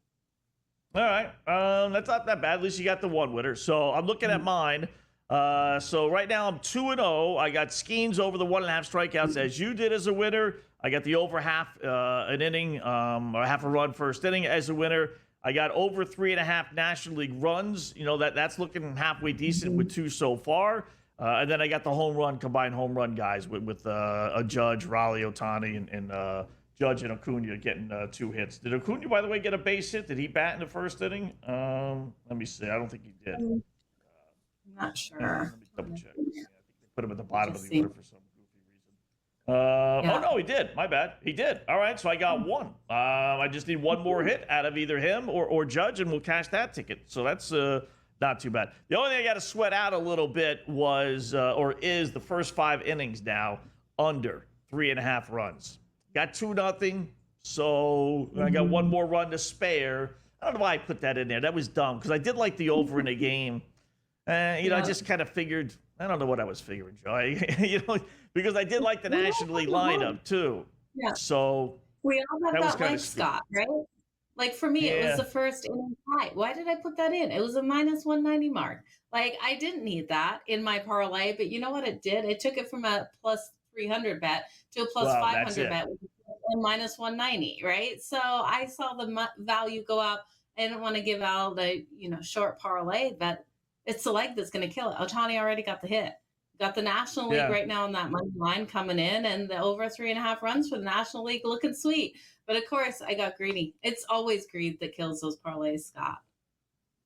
All right. That's not that bad. At least you got the 1 winner. So I'm looking at mine. So right now I'm 2-0. I got Skeens over the 1.5 strikeouts as you did as a winner. I got the over half an inning, or half a run first inning as a winner. I got over 3.5 National League runs. You know, that's looking halfway decent with 2 so far. And then I got the combined home run guys with a Judge, Raleigh, Ohtani, and Judge and Acuna getting 2 hits. Did Acuna, by the way, get a base hit? Did he bat in the first inning? Let me see. I don't think he did. I'm not sure. Let me double check. Yeah, I think they put him at the bottom of the order for some goofy reason. Oh, no, he did. My bad. He did. All right, so I got 1. I just need 1 more hit out of either him or Judge, and we'll cash that ticket. So that's not too bad. The only thing I got to sweat out a little bit is the first 5 innings now under 3.5 runs. Got 2-0, so I got 1 more run to spare. I don't know why I put that in there. That was dumb because I did like the over in the game. I just kind of figured, I don't know what I was figuring, Joe. Because I did like the National League lineup too. Yeah. So we all have was that kinda like Scott, right? Like for me, it was the first inning high. Why did I put that in? It was a -190 mark. Like I didn't need that in my parlay, but you know what it did? It took it from a +300 bet to a +500 bet with a -190, right? So I saw the value go up. I didn't want to give out the short parlay, but it's the leg that's going to kill it. Ohtani already got the hit. Got the National League right now on that money line coming in, and the over 3.5 runs for the National League looking sweet. But of course, I got greedy. It's always greed that kills those parlays, Scott.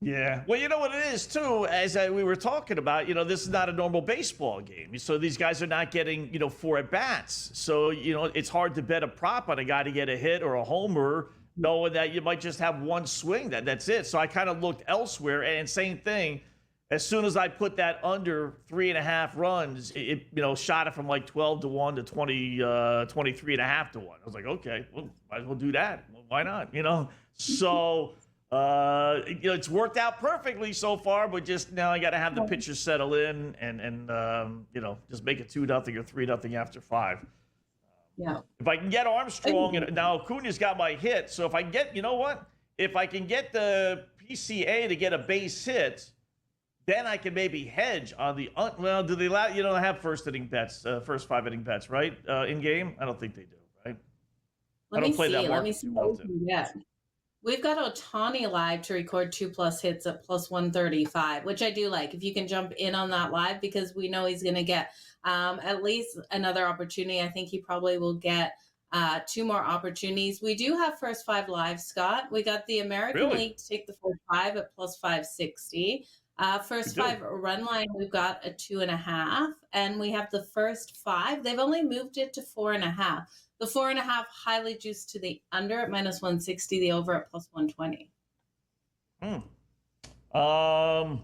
Yeah. Well, you know what it is, too, as we were talking about, this is not a normal baseball game. So these guys are not getting, 4 at-bats. So, it's hard to bet a prop on a guy to get a hit or a homer, knowing that you might just have 1 swing. That's it. So I kind of looked elsewhere, and same thing. As soon as I put that under 3.5 runs, it shot it from like 12 to 1 to 23.5 to 1. I was like, okay, well, might as well do that. Well, why not? So it's worked out perfectly so far, but just now I got to have the pitchers settle in and just make it 2-0 or 3-0 after 5. Yeah. If I can get Armstrong, and now Acuna's got my hit. So if I get, if I can get the PCA to get a base hit, then I can maybe hedge on the do they allow have first inning bets, first 5 inning bets, right? In game? I don't think they do, right? Let me see what we can get. We've got Ohtani live to record 2+ hits at +135, which I do like. If you can jump in on that live, because we know he's going to get at least another opportunity. I think he probably will get 2 more opportunities. We do have first 5 live, Scott. We got the American League to take the first 5 at +560. First 5 run line, we've got a 2.5, and we have the first 5. They've only moved it to 4.5. The 4.5 highly juiced to the under at -160, the over at +120. Well,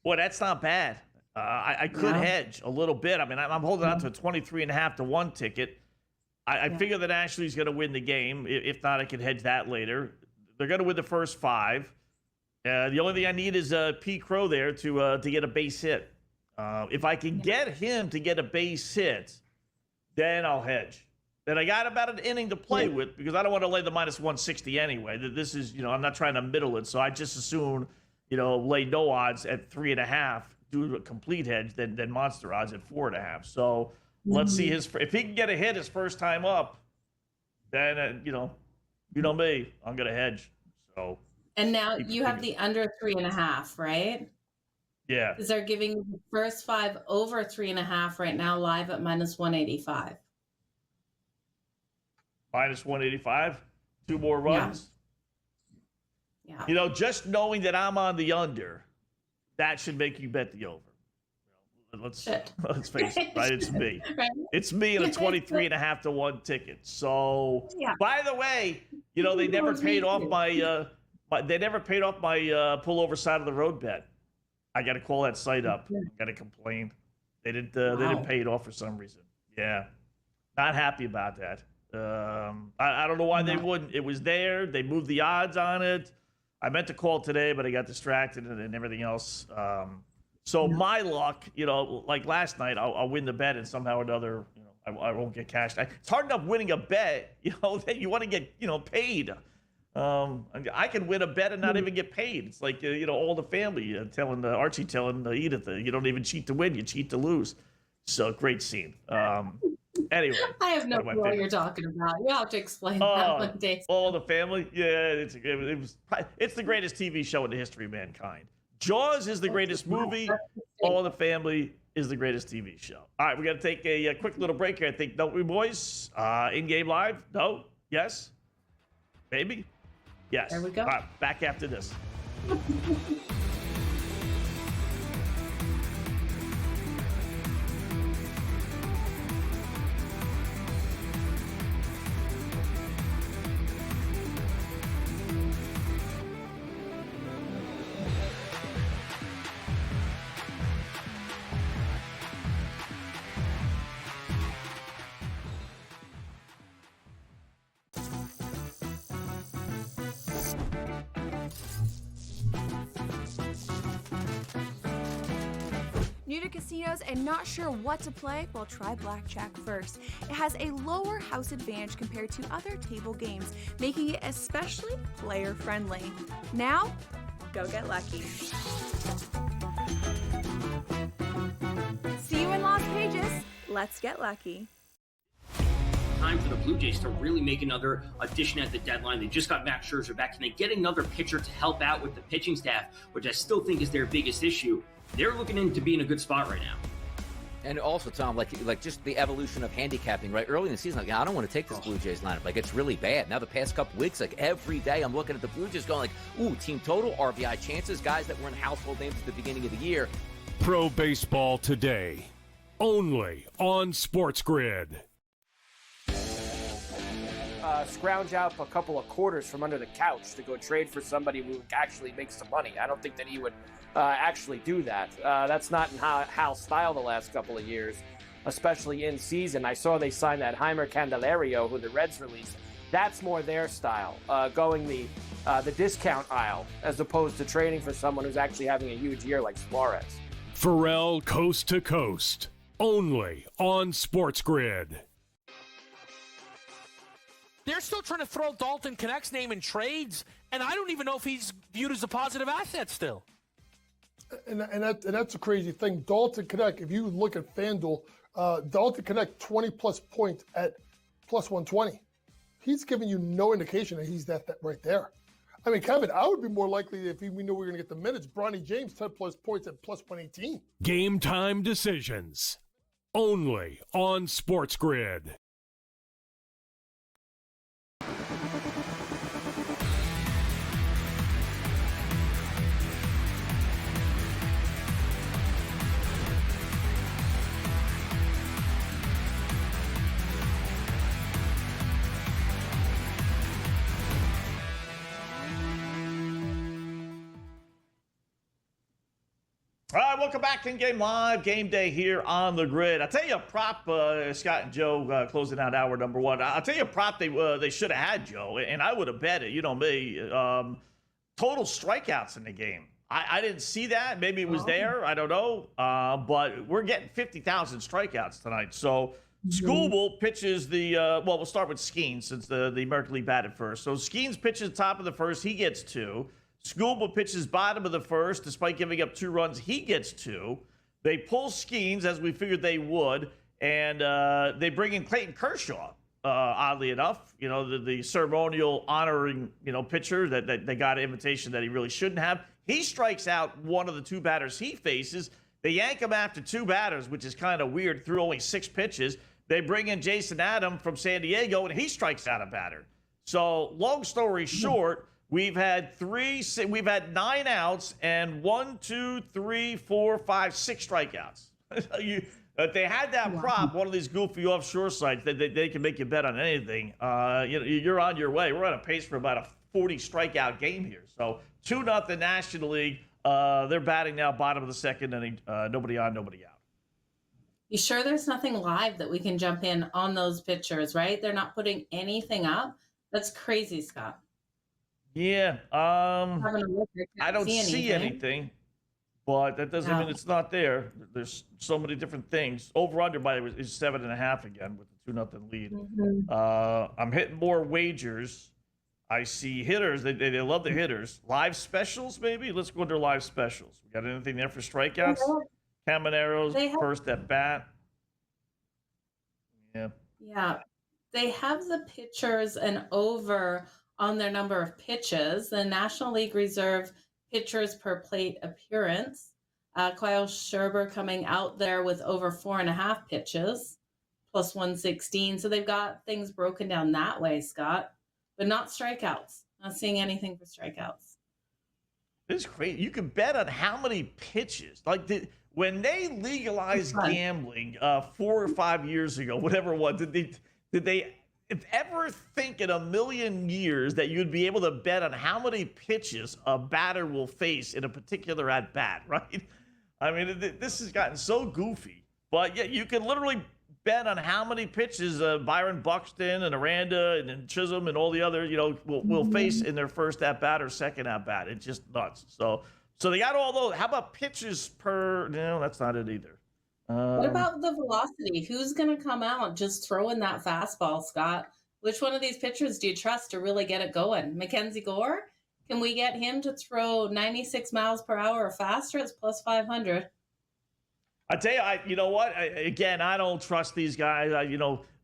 that's not bad. I could hedge a little bit. I mean, I'm holding on to a 23.5 to 1 ticket. I figure that Ashley's going to win the game. If not, I can hedge that later. They're going to win the first 5. The only thing I need is P. Crow there to get a base hit. If I can get him to get a base hit, then I'll hedge. Then I got about an inning to play with because I don't want to lay the minus 160 anyway. This is, I'm not trying to middle it. So I just assume, lay no odds at 3.5, do a complete hedge, then monster odds at 4.5. So let's see if he can get a hit his first time up, then, you know me, I'm going to hedge. So. And now you have the under 3.5, right? Yeah. Because they're giving you the first 5 over 3.5 right now live at minus 185. Minus 185, 2 more runs. Yeah. Just knowing that I'm on the under, that should make you bet the over. Let's face it, right? It's me. Right? It's me in a 23.5 to 1 ticket. So, by the way, they never paid off my pullover side of the road bet. I got to call that site up. I got to complain. They didn't pay it off for some reason. Yeah, not happy about that. I don't know why they wouldn't. It was there. They moved the odds on it. I meant to call today, but I got distracted and everything else. So my luck, like last night, I'll win the bet and somehow or another, I won't get cashed. It's hard enough winning a bet, that you want to get, paid. I can win a bet and not even get paid. It's like, all the family Archie telling Edith, you don't even cheat to win, you cheat to lose. So great scene. Anyway, I have no clue what you're talking about. You have to explain that one day. All the family, yeah, it's the greatest TV show in the history of mankind. Jaws is the greatest movie. All the Family is the greatest TV show. All right, we got to take a quick little break here, I think, don't we, boys? In-game live? No? Yes? Maybe? Yes. There we go. All right, back after this. New to casinos and not sure what to play? Well, try Blackjack first. It has a lower house advantage compared to other table games, making it especially player-friendly. Now, go get lucky. See you in Las Vegas. Let's get lucky. Time for the Blue Jays to really make another addition at the deadline. They just got Max Scherzer back. Can they get another pitcher to help out with the pitching staff, which I still think is their biggest issue? They're looking to be in a good spot right now. And also, Tom, like just the evolution of handicapping, right? Early in the season, I don't want to take this Blue Jays lineup. It's really bad. Now the past couple weeks, every day I'm looking at the Blue Jays going ooh, team total, RBI chances, guys that weren't household names at the beginning of the year. Pro Baseball Today, only on SportsGrid. Scrounge out a couple of quarters from under the couch to go trade for somebody who actually makes some money. I don't think that he would actually do that. That's not in Hal's style the last couple of years, especially in season. I saw they signed that Heimer Candelario, who the Reds released. That's more their style, going the discount aisle as opposed to trading for someone who's actually having a huge year like Suarez. Pharrell Coast to Coast, only on SportsGrid. They're still trying to throw Dalton Connect's name in trades, and I don't even know if he's viewed as a positive asset still. And that's a crazy thing. Dalton Connect, if you look at FanDuel, Dalton Connect 20-plus points at plus 120. He's giving you no indication that he's that right there. I mean, Kevin, I would be more likely if we knew we were going to get the minutes. Bronny James, 10-plus points at plus 118. Game time decisions, only on SportsGrid. All right, welcome back to In-Game Live. Game day here on the grid. I'll tell you a prop, Scott and Joe closing out hour number one. I'll tell you a prop they should have had, Joe, and I would have bet it. You know me. Total strikeouts in the game. I didn't see that. Maybe it was there. I don't know. But we're getting 50,000 strikeouts tonight. So Skubal pitches the well, we'll start with Skeens since the American League batted first. So Skeens pitches top of the first, he gets 2. Skubal pitches bottom of the first, despite giving up 2 runs, he gets 2. They pull Skeens, as we figured they would, and they bring in Clayton Kershaw, oddly enough. You know, the ceremonial honoring, pitcher that they got an invitation that he really shouldn't have. He strikes out one of the 2 batters he faces. They yank him after 2 batters, which is kind of weird, through only 6 pitches. They bring in Jason Adam from San Diego, and he strikes out a batter. So, long story short, we've had 9 outs and 1, 2, 3, 4, 5, 6 strikeouts. If they had that prop, one of these goofy offshore sites, they can make you bet on anything. You're on your way. We're on a pace for about a 40 strikeout game here. So 2-0 National League. They're batting now, bottom of the second inning. Nobody on, nobody out. You sure there's nothing live that we can jump in on those pictures, right? They're not putting anything up. That's crazy, Scott. Yeah. I don't see anything, but that doesn't mean it's not there. There's so many different things. Over under, by the way, is 7.5 again with the 2-0 lead. I'm hitting more wagers. I see hitters. They love the hitters. Live specials, maybe? Let's go under live specials. We got anything there for strikeouts? Camaneros, first at bat. Yeah. Yeah. They have the pitchers and over on their number of pitches. The National League Reserve pitchers per plate appearance. Kyle Scherber coming out there with over 4.5 pitches, plus 116. So they've got things broken down that way, Scott, but not strikeouts. Not seeing anything for strikeouts. This is crazy. You can bet on how many pitches. When they legalized gambling 4 or 5 years ago, whatever it was, did they ever think in a million years that you'd be able to bet on how many pitches a batter will face in a particular at bat, right? I mean, this has gotten so goofy. But yeah, you can literally bet on how many pitches Byron Buxton and Aranda and Chisholm and all the other, will face in their first at bat or second at bat. It's just nuts. So they got all those. How about pitches per? No, that's not it either. What about the velocity? Who's going to come out just throwing that fastball, Scott? Which one of these pitchers do you trust to really get it going? Mackenzie Gore? Can we get him to throw 96 miles per hour or faster? It's plus 500. I tell you, you know what? I don't trust these guys.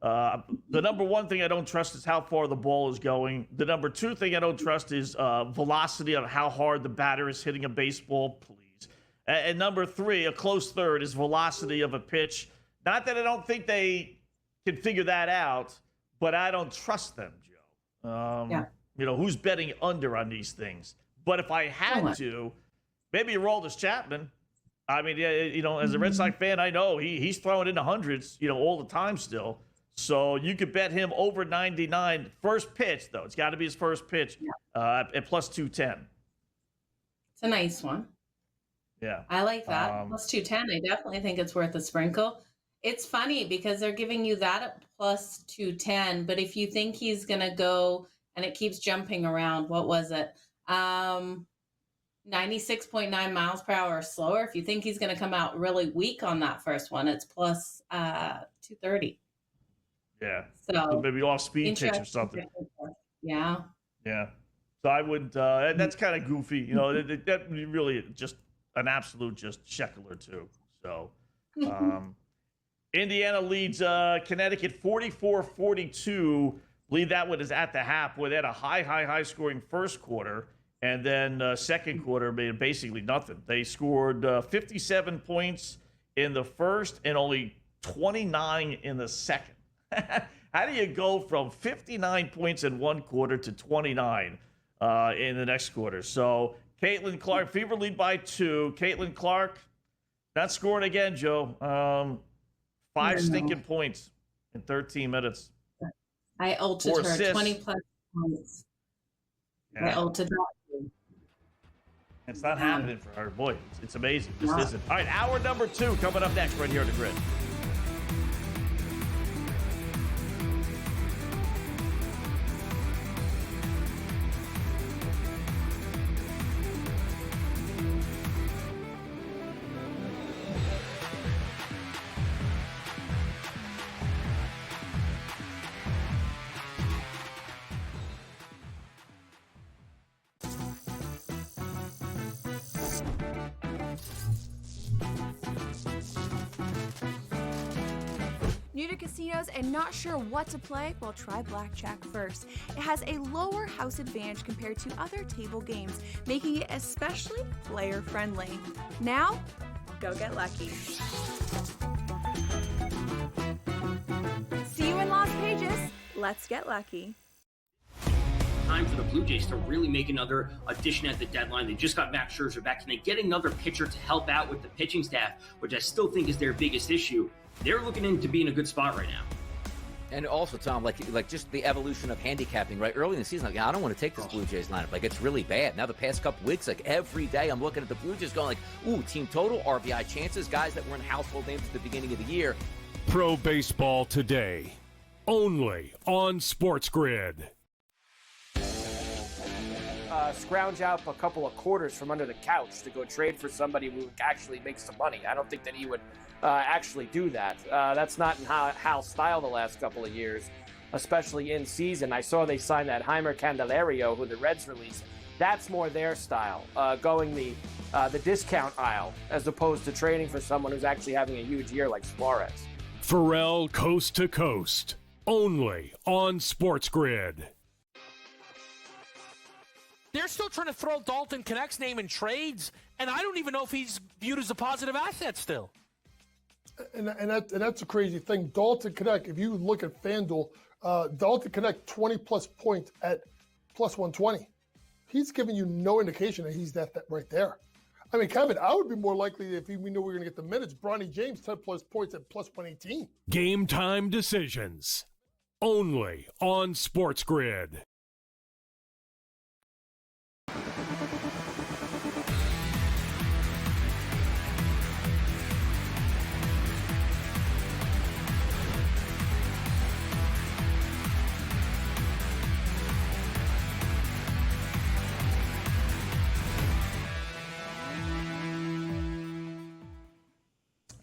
The number one thing I don't trust is how far the ball is going. The number 2 thing I don't trust is velocity on how hard the batter is hitting a baseball. Please. And number 3, a close third, is velocity of a pitch. Not that I don't think they can figure that out, but I don't trust them, Joe. Who's betting under on these things? But if I had to, maybe Aroldis Chapman. I mean, as a Red Sox fan, I know he's throwing in the hundreds, all the time still. So you could bet him over 99. First pitch, though. It's got to be his first pitch at plus 210. It's a nice one. Yeah. I like that. Plus 210. I definitely think it's worth a sprinkle. It's funny because they're giving you that at plus 210. But if you think he's going to go and it keeps jumping around, what was it? 96.9 miles per hour or slower. If you think he's going to come out really weak on that first one, it's plus 230. Yeah. So maybe off speed pitch or something. Yeah. Yeah. So I would, that's kind of goofy. That really just an absolute just shekel or two. So Indiana leads Connecticut 44-42. Believe that one is at the half, where they had a high scoring first quarter. And then second quarter made basically nothing. They scored 57 points in the first and only 29 in the second. How do you go from 59 points in one quarter to 29 in the next quarter? So Caitlin Clark, Fever lead by 2. Caitlin Clark not scoring again, Joe. 5 stinking points in 13 minutes. I ulted her assists. 20 plus points. Yeah. I ulted her. It's not happening for her. Boy, it's amazing. This isn't. All right, hour number 2 coming up next right here on the Grid. New to casinos and not sure what to play? Well, try Blackjack first. It has a lower house advantage compared to other table games, making it especially player-friendly. Now, go get lucky. See you in Las Vegas. Let's get lucky. Time for the Blue Jays to really make another addition at the deadline. They just got Max Scherzer back. Can they get another pitcher to help out with the pitching staff, which I still think is their biggest issue? They're looking to be in a good spot right now. And also, Tom, like just the evolution of handicapping, right? Early in the season, like, I don't want to take this Blue Jays lineup. Like, it's really bad. Now, the past couple weeks, like, every day I'm looking at the Blue Jays going like, ooh, team total, RBI chances, guys that weren't household names at the beginning of the year. Pro Baseball Today, only on SportsGrid. Scrounge out a couple of quarters from under the couch to go trade for somebody who actually makes some money. I don't think that he would actually do that. That's not in Hal's style the last couple of years, especially in season. I saw they signed that Heimer Candelario, who the Reds released. That's more their style, going the discount aisle as opposed to trading for someone who's actually having a huge year like Suarez. Pharrell Coast to Coast, only on SportsGrid. They're still trying to throw Dalton Connect's name in trades, and I don't even know if he's viewed as a positive asset still. And that's a crazy thing. Dalton Connect, if you look at FanDuel, Dalton Connect 20-plus points at plus 120. He's giving you no indication that he's that right there. I mean, Kevin, I would be more likely if we knew we were going to get the minutes. Bronny James, 10-plus points at plus 118. Game time decisions, only on SportsGrid.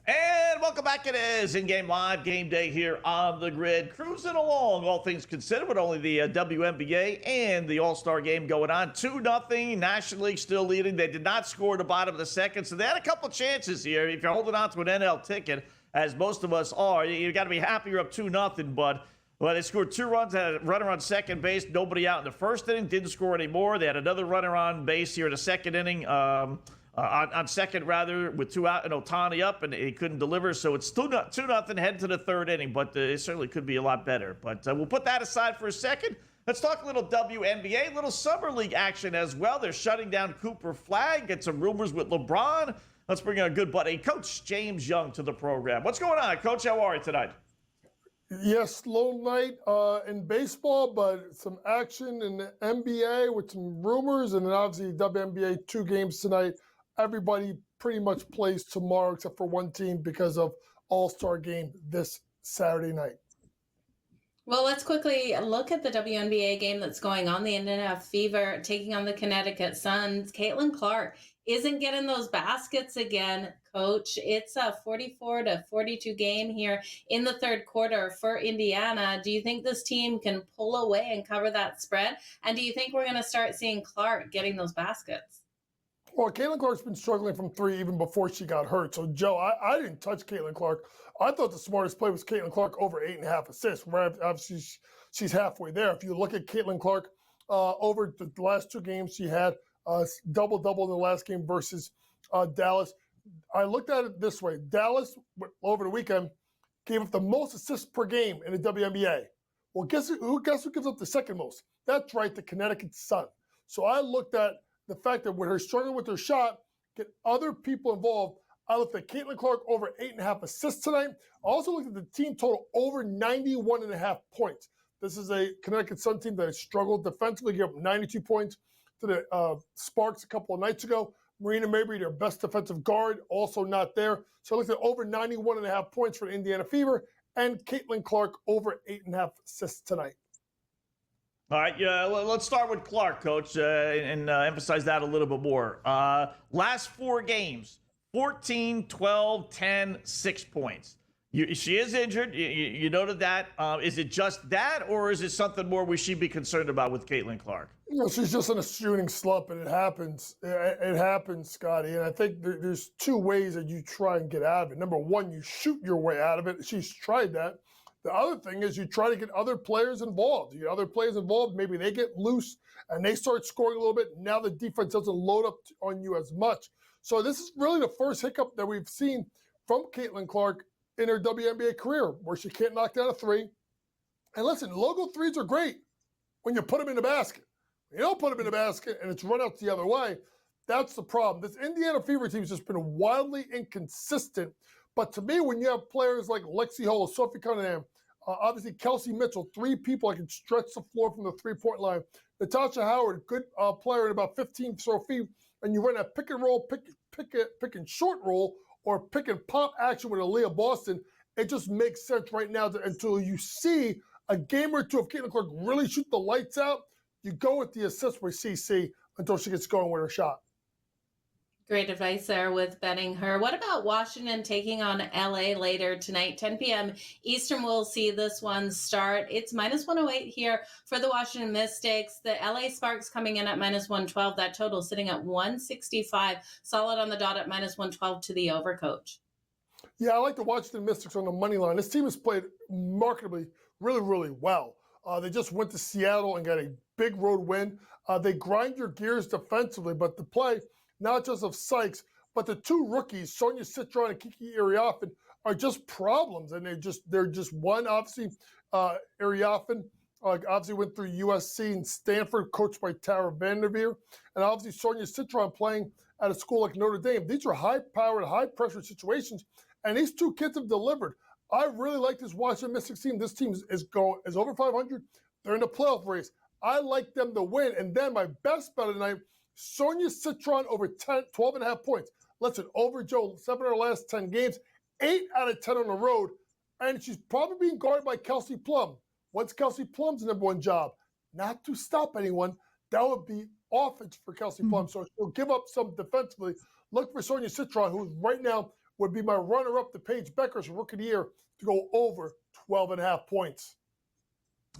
And welcome back. It is in-game live game day here on the grid. Cruising along, all things considered, with only the WNBA and the All-Star game going on. 2-0, National League still leading. They did not score at the bottom of the second, so they had a couple chances here. If you're holding on to an NL ticket, as most of us are, you got to be happy you're up 2-0, but well, they scored 2 runs, had a runner on second base, nobody out in the first inning, didn't score anymore. They had another runner on base here in the second inning, on second, rather, with 2 out and Ohtani up, and he couldn't deliver. So it's still 2-0 heading to the third inning, but it certainly could be a lot better. But we'll put that aside for a second. Let's talk a little WNBA, a little Summer League action as well. They're shutting down Cooper Flag. Get some rumors with LeBron. Let's bring our good buddy, Coach James Young, to the program. What's going on, Coach? How are you tonight? Yes, slow night in baseball, but some action in the NBA with some rumors, and then obviously WNBA 2 games tonight. Everybody pretty much plays tomorrow except for one team because of All-Star game this Saturday night. Well, let's quickly look at the WNBA game that's going on. The Indiana Fever taking on the Connecticut Suns. Caitlin Clark isn't getting those baskets again, Coach. It's a 44-42 game here in the third quarter for Indiana. Do you think this team can pull away and cover that spread? And do you think we're going to start seeing Clark getting those baskets? Well, Caitlin Clark's been struggling from 3 even before she got hurt. So, Joe, I didn't touch Caitlin Clark. I thought the smartest play was Caitlin Clark over 8.5 assists. Where obviously she's halfway there. If you look at Caitlin Clark over the last 2 games, she had double-double in the last game versus Dallas. I looked at it this way. Dallas, over the weekend, gave up the most assists per game in the WNBA. Well, guess who gives up the second most? That's right, the Connecticut Sun. So I looked at the fact that with her struggling with her shot, get other people involved. I looked at Caitlin Clark over 8.5 assists tonight. I also looked at the team total over 91.5 points. This is a Connecticut Sun team that has struggled defensively, gave up 92 points to the Sparks a couple of nights ago. Marina Mabry, their best defensive guard, also not there. So I looked at over 91.5 points for the Indiana Fever and Caitlin Clark over 8.5 assists tonight. All right, let's start with Clark, Coach, and emphasize that a little bit more. Last 4 games, 14, 12, 10, 6 points. She is injured. You noted that. Is it just that, or is it something more we should be concerned about with Caitlin Clark? She's just in a shooting slump, and it happens. It happens, Scotty. And I think there's 2 ways that you try and get out of it. Number one, you shoot your way out of it. She's tried that. The other thing is you try to get other players involved. You get other players involved, maybe they get loose and they start scoring a little bit. Now the defense doesn't load up on you as much. So this is really the first hiccup that we've seen from Caitlin Clark in her WNBA career, where she can't knock down a three. And listen, logo threes are great when you put them in the basket. You don't put them in the basket and it's run out the other way. That's the problem. This Indiana Fever team has just been wildly inconsistent. But to me, when you have players like Lexi Hull, Sophie Cunningham, obviously Kelsey Mitchell, three people that can stretch the floor from the three-point line. Natasha Howard, good player at about 15 so feet, and you run a pick and roll, pick and short roll, or pick and pop action with Aaliyah Boston. It just makes sense right now until you see a game or two of Caitlin Clark really shoot the lights out. You go with the assist with CC until she gets going with her shot. Great advice there with betting her. What about Washington taking on LA later tonight, 10 p.m. Eastern? We'll see this one start. It's minus 108 here for the Washington Mystics. The LA Sparks coming in at minus 112. That total sitting at 165. Solid on the dot at minus 112 to the over, Coach. Yeah, I like the Washington Mystics on the money line. This team has played remarkably, really, really well. They just went to Seattle and got a big road win. They grind your gears defensively, but the play, not just of Sykes, but the two rookies, Sonia Citron and Kiki Ariafen, are just problems. And they're just one, obviously, Ariafen obviously went through USC and Stanford, coached by Tara Vanderveer. And obviously Sonia Citron playing at a school like Notre Dame. These are high-powered, high-pressure situations, and these two kids have delivered. I really like this Washington Mystics team. This team is over 500. They're in the playoff race. I like them to win. And then my best bet of the night, Sonia Citron over 12.5 points. Listen, over Joe, 7 of her last 10 games, 8 out of 10 on the road. And she's probably being guarded by Kelsey Plum. What's Kelsey Plum's number one job? Not to stop anyone. That would be offense for Kelsey Plum. So she'll give up some defensively. Look for Sonia Citron, who right now would be my runner-up to Paige Becker's Rookie of the Year, to go over 12.5 points.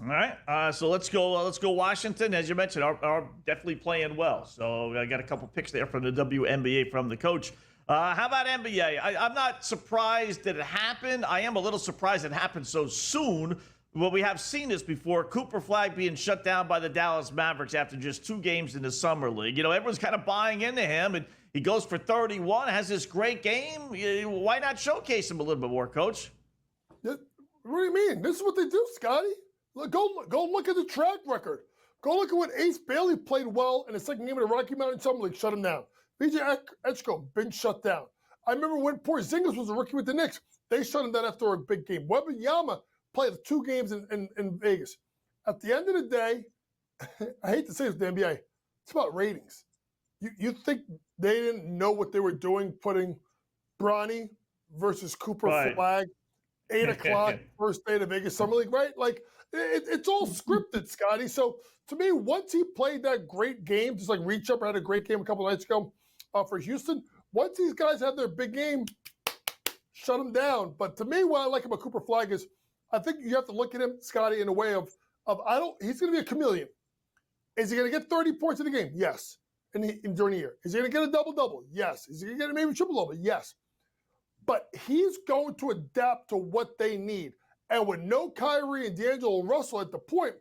All right, so let's go Washington. As you mentioned, are definitely playing well. So I got a couple picks there from the WNBA from the coach. How about NBA? I'm not surprised that it happened. I am a little surprised it happened so soon. Well, we have seen this before. Cooper Flag being shut down by the Dallas Mavericks after just 2 games in the Summer League. You know, everyone's kind of buying into him, and he goes for 31, has this great game. Why not showcase him a little bit more, Coach? What do you mean? This is what they do, Scotty. Go look at the track record. Go look at what Ace Bailey played well in the second game of the Rocky Mountain Summer League. Shut him down. BJ Etchko been shut down. I remember when Porzingis was a rookie with the Knicks. They shut him down after a big game. Wembanyama played 2 games in Vegas. At the end of the day, I hate to say this, the NBA, it's about ratings. You think they didn't know what they were doing putting Bronny versus Cooper Flag, 8 o'clock, first day of the Vegas Summer League, right? Like, it's all scripted, Scotty. So, to me, once he played that great game, just like Reed Shepard had a great game a couple nights ago for Houston, once these guys have their big game, shut them down. But to me, what I like about Cooper Flag is I think you have to look at him, Scotty, in a way of he's going to be a chameleon. Is he going to get 30 points in the game? Yes. During the year. Is he going to get a double-double? Yes. Is he going to get maybe a triple-double? Yes. But he's going to adapt to what they need. And with no Kyrie and D'Angelo Russell at the point,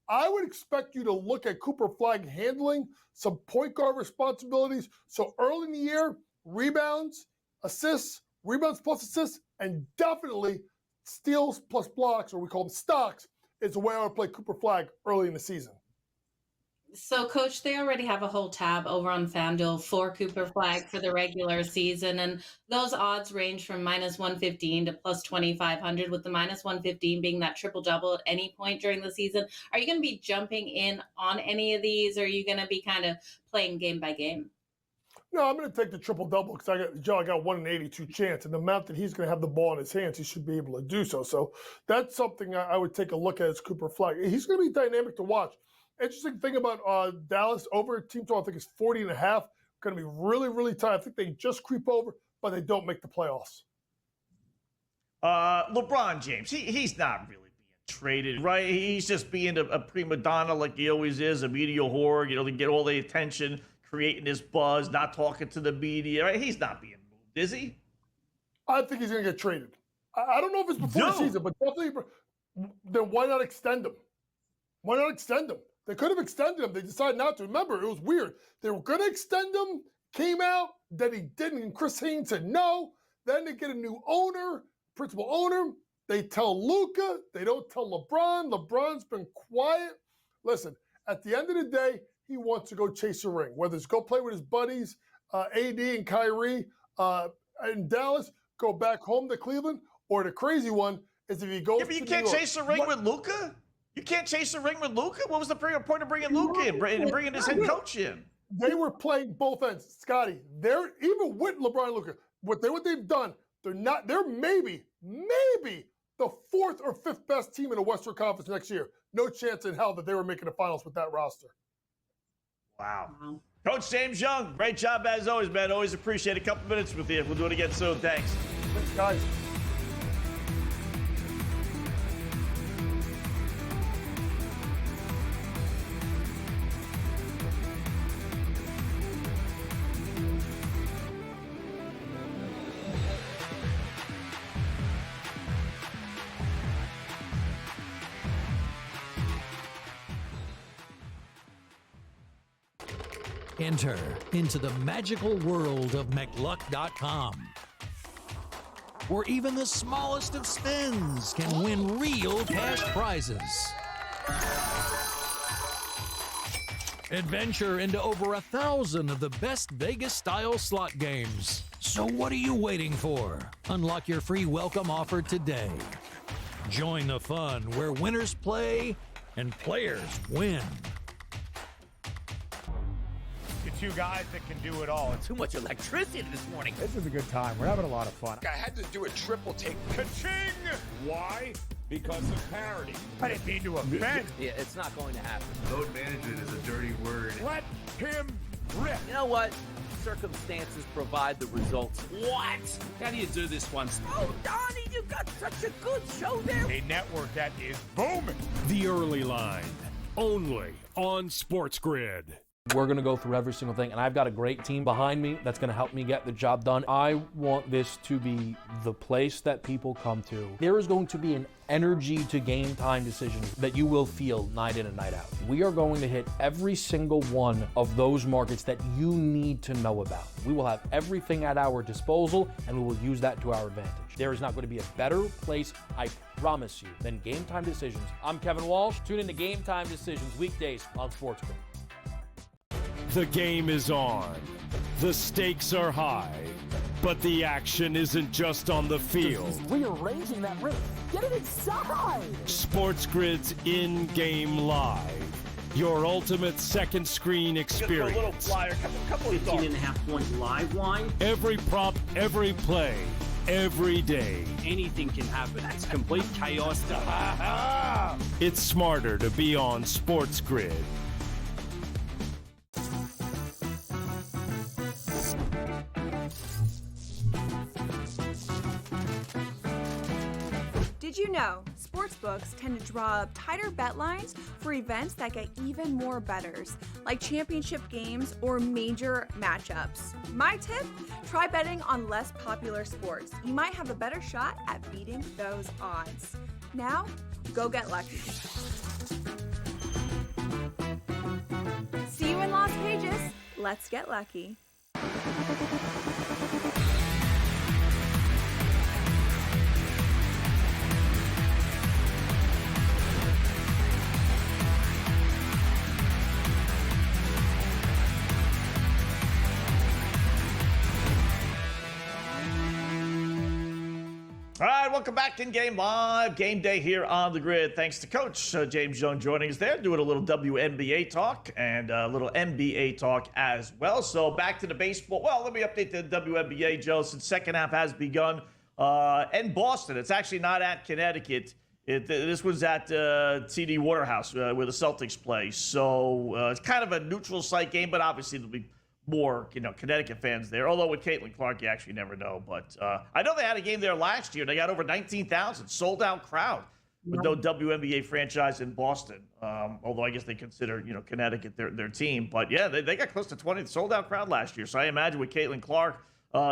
I would expect you to look at Cooper Flag handling some point guard responsibilities. So early in the year, rebounds, assists, rebounds plus assists, and definitely steals plus blocks, or we call them stocks, is the way I would play Cooper Flag early in the season. So, Coach, they already have a whole tab over on FanDuel for Cooper Flag for the regular season, and those odds range from minus 115 to plus 2,500, with the minus 115 being that triple-double at any point during the season. Are you going to be jumping in on any of these, or are you going to be kind of playing game by game? No, I'm going to take the triple-double because I got 1 in 82 chance, and the amount that he's going to have the ball in his hands, he should be able to do so. So that's something I would take a look at as Cooper Flag. He's going to be dynamic to watch. Interesting thing about Dallas, over team total, I think is 40.5. Going to be really, really tight. I think they just creep over, but they don't make the playoffs. LeBron James, he's not really being traded, right? He's just being a prima donna like he always is, a media whore, to get all the attention, creating this buzz, not talking to the media, right? He's not being moved, is he? I think he's going to get traded. I don't know if it's before the season, but then why not extend him? Why not extend him? They could have extended him. They decided not to. Remember, it was weird. They were going to extend him, came out, then he didn't, and Chris Haynes said no. Then they get a new owner, principal owner. They tell Luka. They don't tell LeBron. LeBron's been quiet. Listen, at the end of the day, he wants to go chase a ring, whether it's go play with his buddies, AD and Kyrie in Dallas, go back home to Cleveland, or the crazy one is if he goes but you to can't New York. chase a ring with Luka? You can't chase a ring with Luka? What was the point of bringing Luka in and bringing his head coach in? They were playing both ends. Scotty, they're even with LeBron and Luka, what they've done, they're maybe the fourth or fifth best team in the Western Conference next year. No chance in hell that they were making the finals with that roster. Wow. Coach James Young, great job as always, man. Always appreciate a couple minutes with you. We'll do it again soon. Thanks. Thanks, guys. Enter into the magical world of McLuck.com, where even the smallest of spins can win real cash prizes. Adventure into over 1,000 of the best Vegas-style slot games. So what are you waiting for? Unlock your free welcome offer today. Join the fun where winners play and players win. Two guys that can do it all. Too much electricity this morning. This is a good time. We're having a lot of fun. I had to do a triple take. Ka-ching! Why? Because of parity. I didn't mean to offend. Yeah, it's not going to happen. Load management is a dirty word. Let him rip. You know what? Circumstances provide the results. What? How do you do this one? Oh, Donnie, you got such a good show there. A network that is booming. The early line, only on SportsGrid. We're going to go through every single thing, and I've got a great team behind me that's going to help me get the job done. I want this to be the place that people come to. There is going to be an energy to game time decisions that you will feel night in and night out. We are going to hit every single one of those markets that you need to know about. We will have everything at our disposal, and we will use that to our advantage. There is not going to be a better place, I promise you, than Game Time Decisions. I'm Kevin Walsh. Tune in to Game Time Decisions weekdays on SportsGrid. The game is on. The stakes are high. But the action isn't just on the field. Rearranging that rim. Get it inside! SportsGrid's in-game live. Your ultimate second screen experience. A little flyer, couple of 15.5-point live line. Every prop, every play, every day. Anything can happen. It's complete chaos. It's smarter to be on SportsGrid. Did you know sportsbooks tend to draw up tighter bet lines for events that get even more bettors, like championship games or major matchups? My tip? Try betting on less popular sports. You might have a better shot at beating those odds. Now, go get lucky. See you in Las Vegas. Let's get lucky. All right, welcome back in Game Live. Game Day here on the grid. Thanks to Coach James Young joining us there, doing a little WNBA talk and a little NBA talk as well. So back to the baseball. Well, let me update the WNBA, Joe, since second half has begun. In Boston, it's actually not at Connecticut. This was at TD Waterhouse where the Celtics play. So it's kind of a neutral site game, but obviously there'll be more, Connecticut fans there. Although with Caitlin Clark, you actually never know. But I know they had a game there last year. They got over 19,000, sold-out crowd with no WNBA franchise in Boston. Although I guess they consider, Connecticut their team. But yeah, they got close to 20, sold-out crowd last year. So I imagine with Caitlin Clark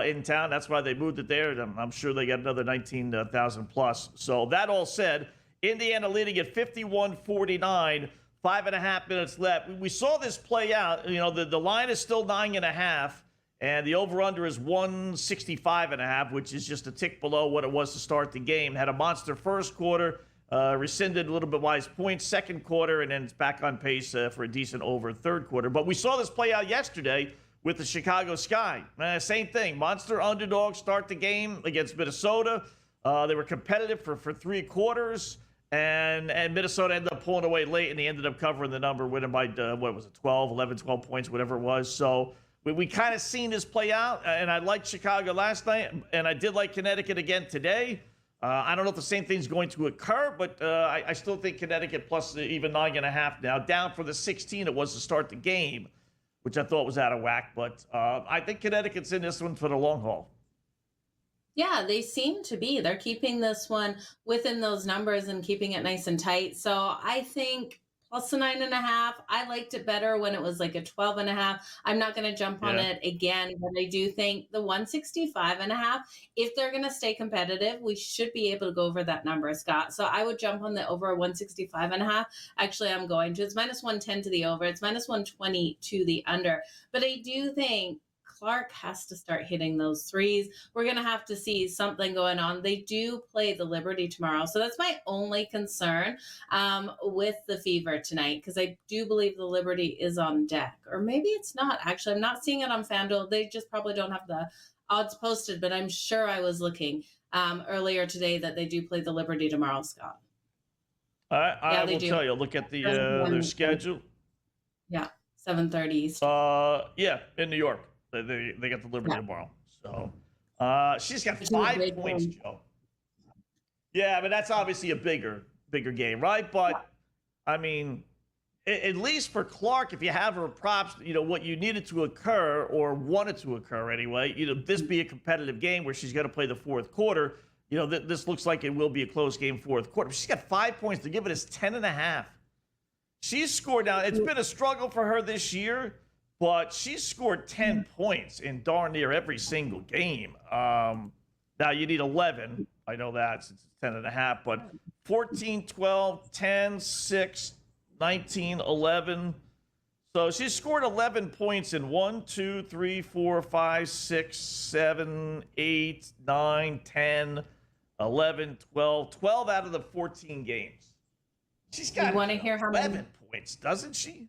in town, that's why they moved it there. And I'm sure they got another 19,000 plus. So that all said, Indiana leading at 51-49, 5.5 minutes left. We saw this play out. You know, the line is still 9.5, and the over-under is 165.5, which is just a tick below what it was to start the game. Had a monster first quarter, rescinded a little bit wise points second quarter, and then it's back on pace for a decent over third quarter. But we saw this play out yesterday with the Chicago Sky. Same thing. Monster underdog start the game against Minnesota. They were competitive for 3 quarters, and Minnesota ended up pulling away late, and they ended up covering the number, winning by, 12 points, whatever it was. So we kind of seen this play out, and I liked Chicago last night, and I did like Connecticut again today. I don't know if the same thing's going to occur, but I still think Connecticut plus even 9.5 now, down for the 16 it was to start the game, which I thought was out of whack. But I think Connecticut's in this one for the long haul. Yeah, they seem to be. They're keeping this one within those numbers and keeping it nice and tight. So I think plus the 9.5. I liked it better when it was like a 12.5. I'm not going to jump on it again, but I do think the 165.5, if they're going to stay competitive, we should be able to go over that number, Scott. So I would jump on the over 165.5. Actually, I'm going to. It's minus 110 to the over. It's minus 120 to the under. But I do think Clark has to start hitting those threes. We're going to have to see something going on. They do play the Liberty tomorrow. So that's my only concern with the Fever tonight, because I do believe the Liberty is on deck. Or maybe it's not. Actually, I'm not seeing it on FanDuel. They just probably don't have the odds posted, but I'm sure I was looking earlier today that they do play the Liberty tomorrow, Scott. I will tell you, look at the their schedule. Yeah, 7:30 East. Yeah, in New York. They got the Liberty tomorrow. So she's got 5 points, Joe. Yeah, but that's obviously a bigger game, right? But I mean, at least for Clark, if you have her props, you know, what you needed to occur or wanted to occur anyway, you know, this be a competitive game where she's going to play the fourth quarter. You know, this looks like it will be a close game fourth quarter. She's got 5 points to give it as 10.5. She's scored now. It's been a struggle for her this year, but she's scored 10 points in darn near every single game. Now you need 11. I know that since it's 10.5, but 14, 12, 10, 6, 19, 11. So she's scored 11 points in 1, 2, 3, 4, 5, 6, 7, 8, 9, 10, 11, 12 out of the 14 games. She's got 11 points, doesn't she?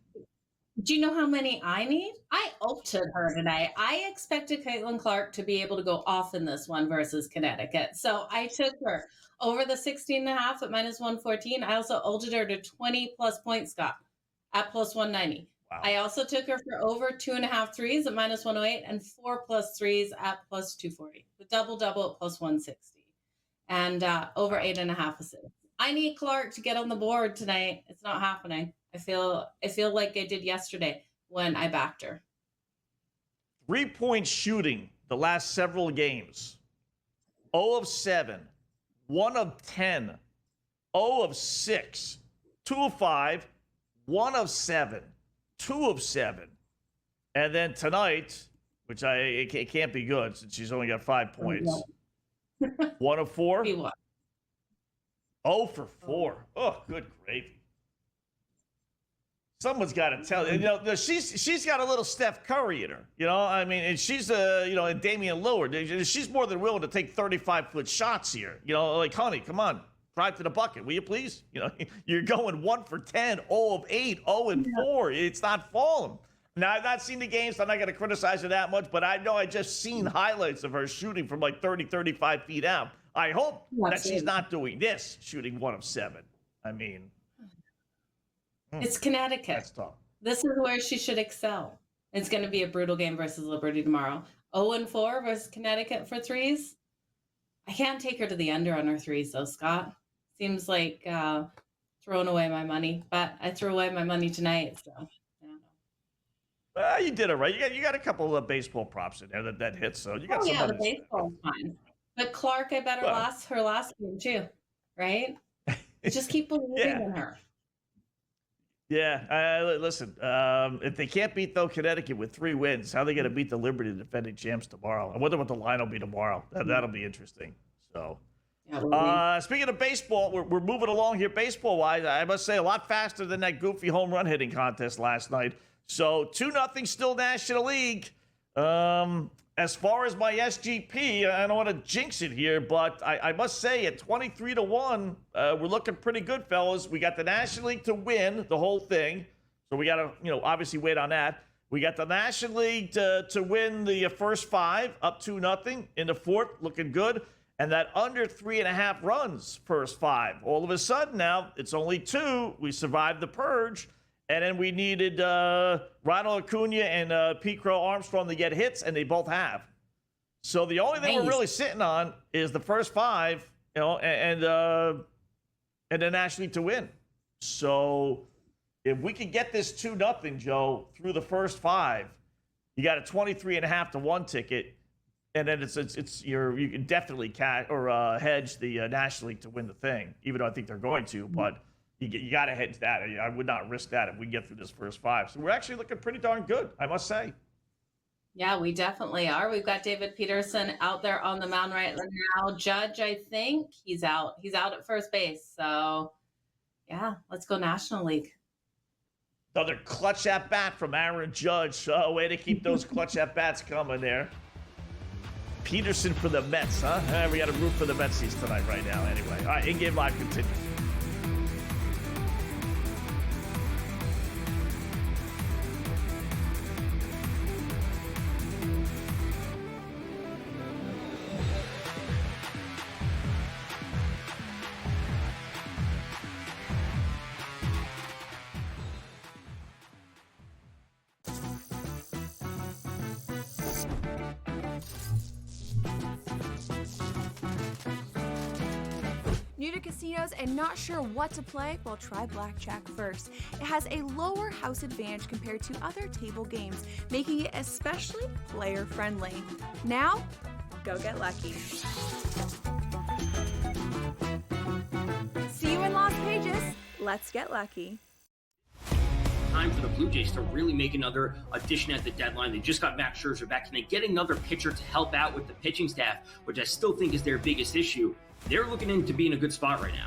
Do you know how many I need? I opted her tonight. I expected Caitlin Clark to be able to go off in this one versus Connecticut. So I took her over the 16.5 at minus 114. I also ulted her to 20 plus points, Scott, at plus 190. Wow. I also took her for over 2.5 threes at minus 108 and 4 plus threes at plus 240. The double-double at plus 160. And over 8.5 assists. I need Clark to get on the board tonight. It's not happening. I feel like I did yesterday when I backed her. 3-point shooting the last several games. 0 of 7, 1 of 10, 0 of 6, 2 of 5, 1 of 7, 2 of 7. And then tonight, which it can't be good since she's only got 5 points. 1 of 4. 0 for 4. Oh, good gravy. Someone's got to tell you know, she's got a little Steph Curry in her, you know. I mean, and she's and Damian Lillard. She's more than willing to take 35-foot shots here. You know, like, honey, come on, drive to the bucket, will you please? You know, you're going 1 for 10, 0 of 8, 0 and 4. It's not falling. Now, I've not seen the games, so I'm not going to criticize her that much, but I know I just seen highlights of her shooting from like 30, 35 feet out. I hope that she's not doing this, shooting 1 of 7. I mean, it's Connecticut. That's tough. This is where she should excel. It's going to be a brutal game versus Liberty tomorrow. 0 and 4 versus Connecticut for threes. I can't take her to the under on her threes, though, Scott. Seems like throwing away my money, but I threw away my money tonight, so. You did it right. You got a couple of baseball props in there that hit, so you got some the baseball's fine. But Clark, I bet her last game too, right? Just keep believing in her. Yeah, listen, if they can't beat, Connecticut with 3 wins, how are they going to beat the Liberty, the defending champs, tomorrow? I wonder what the line will be tomorrow. That'll be interesting. So, Speaking of baseball, we're moving along here baseball-wise. I must say, a lot faster than that goofy home run hitting contest last night. So 2-0 still National League. As far as my SGP, I don't want to jinx it here, but I must say at 23-1, we're looking pretty good, fellas. We got the National League to win the whole thing. So we got to, obviously wait on that. We got the National League to win the first 5, up 2-0. In the fourth, looking good. And that under 3.5 runs, first 5. All of a sudden now, it's only 2. We survived the purge. And then we needed Ronald Acuna and Pete Crow Armstrong to get hits, and they both have. So the only thing we're really sitting on is the first 5, and the National League to win. So if we can get this 2-0, Joe, through the first 5, you got a 23.5 to 1 ticket, and then you can definitely hedge the National League to win the thing, even though I think they're going to, but. You got to hedge that. I would not risk that if we get through this first 5. So we're actually looking pretty darn good, I must say. Yeah, we definitely are. We've got David Peterson out there on the mound right now. Judge, I think he's out. He's out at first base. So, yeah, let's go National League. Another clutch at bat from Aaron Judge. Way to keep those clutch at bats coming there. Peterson for the Mets, huh? We got to root for the Metsies tonight right now anyway. All right, in-game live continues. New to casinos and not sure what to play? Well, try Blackjack first. It has a lower house advantage compared to other table games, making it especially player-friendly. Now, go get lucky. See you in Las Vegas. Let's get lucky. Time for the Blue Jays to really make another addition at the deadline. They just got Max Scherzer back. Can they get another pitcher to help out with the pitching staff, which I still think is their biggest issue? They're looking in to be in a good spot right now.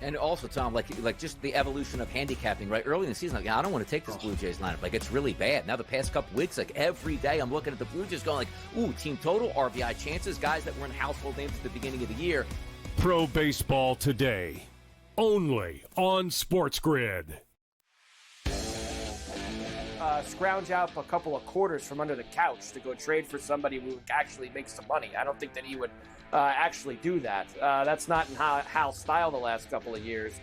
And also, Tom, like just the evolution of handicapping, right? Early in the season, I don't want to take this Blue Jays lineup. It's really bad. Now, the past couple weeks, every day I'm looking at the Blue Jays going ooh, team total, RBI chances, guys that were in household names at the beginning of the year. Pro Baseball Today, only on SportsGrid. Scrounge out a couple of quarters from under the couch to go trade for somebody who actually makes some money. I don't think that he would actually do that. That's not in Hal's style the last couple of years,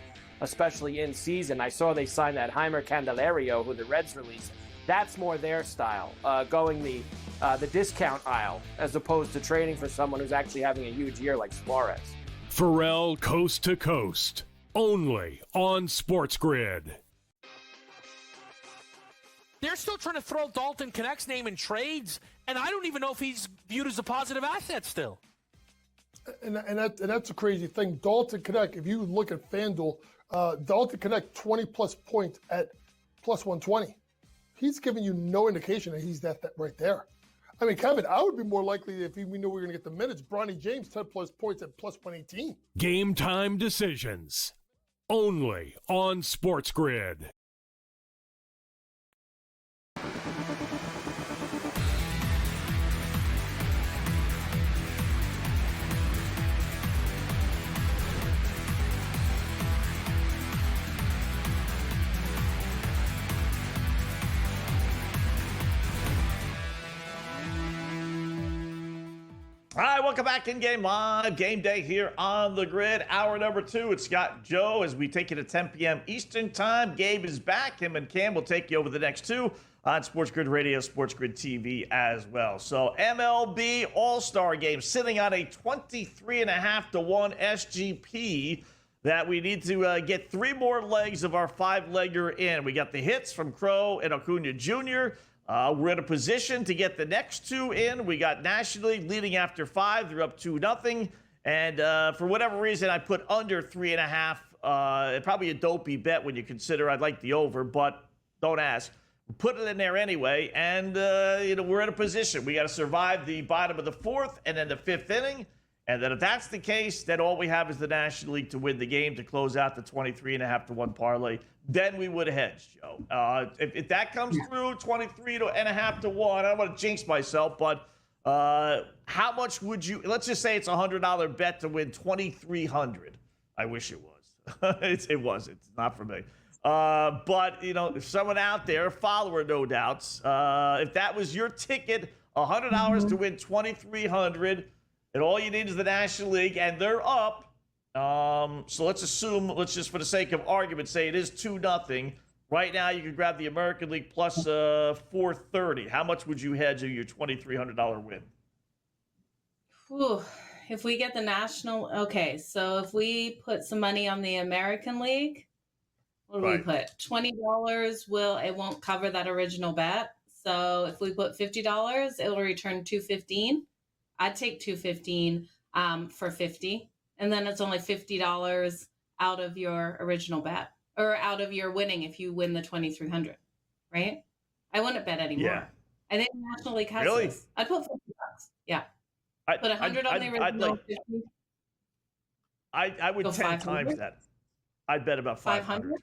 especially in season. I saw they signed that Heimer Candelario, who the Reds released. That's more their style, going the discount aisle as opposed to trading for someone who's actually having a huge year like Suarez. Pharrell Coast to Coast, only on SportsGrid. They're still trying to throw Dalton Connect's name in trades, and I don't even know if he's viewed as a positive asset still. And that's a crazy thing. Dalton Connect, if you look at FanDuel, Dalton Connect 20-plus points at plus 120. He's giving you no indication that he's that right there. I mean, Kevin, I would be more likely if we knew we were going to get the minutes. Bronny James, 10-plus points at plus 118. Game time decisions, only on SportsGrid. All right, welcome back in Game Live. Game Day here on the grid. Hour number 2. It's Scott Joe as we take you to 10 p.m. Eastern Time. Gabe is back. Him and Cam will take you over the next 2 on SportsGrid Radio, SportsGrid TV as well. So MLB All-Star Game sitting on a 23.5 to 1 SGP that we need to get 3 more legs of our 5-legger in. We got the hits from Crow and Acuna Jr., we're in a position to get the next 2 in. We got National League leading after 5. They're up 2-0. And for whatever reason, I put under 3.5. Probably a dopey bet when you consider I'd like the over, but don't ask. Put it in there anyway. And, we're in a position. We got to survive the bottom of the 4th and then the 5th inning. And then if that's the case, then all we have is the National League to win the game to close out the 23.5 to 1 parlay. Then we would hedge, Joe. If that comes through 23.5 to 1, I don't want to jinx myself, but how much would you? Let's just say it's a $100 bet to win 2,300. I wish it was. It wasn't. It's not for me. But if someone out there, a follower, no doubts, if that was your ticket, $100 to win 2,300. And all you need is the National League, and they're up. So let's just for the sake of argument, say it is 2-0. Right now, you can grab the American League plus 430. How much would you hedge your $2,300 win? Whew. If we get the national, okay. So if we put some money on the American League, what do we put? $20 it won't cover that original bet. So if we put $50, it will return $215. I'd take $215 for $50, and then it's only $50 out of your original bet, or out of your winning if you win the 2,300, right? I wouldn't bet anymore. Yeah. I think the National League has Really? this. I'd put $50. Yeah. Put 100 on the original. I would Go 10 500? times that. I'd bet about 500. 500?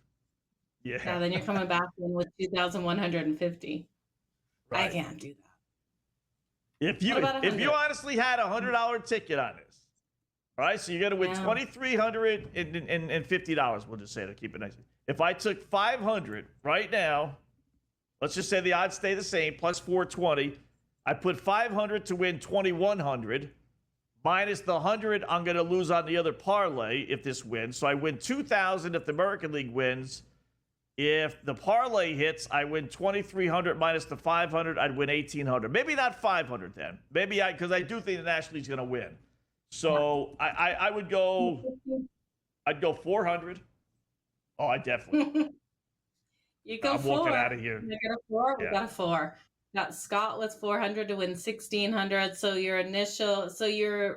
Yeah. Yeah, then you're coming back in with 2,150. I Right. can't do that. If you What about 100? honestly had a $100 ticket on this, all right, so you're gonna win Yeah. $2,350. We'll just say to keep it nice. If I took 500 right now, let's just say the odds stay the same, plus 420. I put 500 to win 2,100, minus the 100 I'm gonna lose on the other parlay if this wins. So I win 2,000 if the American League wins. If the parlay hits, I win 2,300 minus the 500. I'd win 1,800. Maybe not 500 then. Maybe because I do think the National League's going to win. So I would go. I'd go 400. Oh, I definitely. You go I'm 4. walking out of here. You got a 4. We Yeah. got a 4. Got Scott with 400 to win 1,600. So your initial, to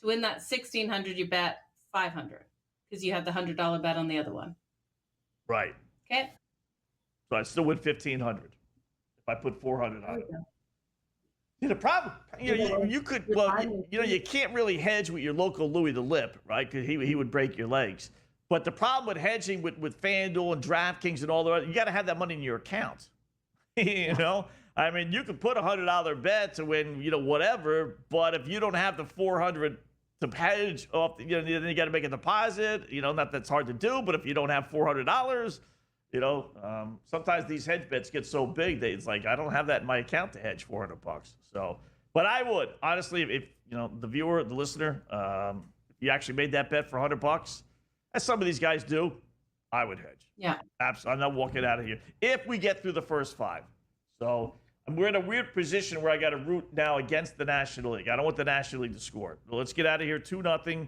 win that 1,600, you bet 500 because you have the $100 bet on the other one. Right. Okay. So I still win 1,500 if I put 400 on it. Yeah, the problem, you could, you can't really hedge with your local Louis the Lip, right? Because he would break your legs. But the problem with hedging with FanDuel and DraftKings and all the other, you got to have that money in your account. I mean, you could put a $100 bet to win, whatever. But if you don't have the 400 to hedge off, then you got to make a deposit. Not that's hard to do, but if you don't have $400, sometimes these hedge bets get so big that it's like I don't have that in my account to hedge $400. So, but I would honestly, if the viewer, the listener, if you actually made that bet for $100, as some of these guys do, I would hedge. Yeah, absolutely. I'm not walking out of here if we get through the first 5. So. We're in a weird position where I got to root now against the National League. I don't want the National League to score. So let's get out of here. 2-0.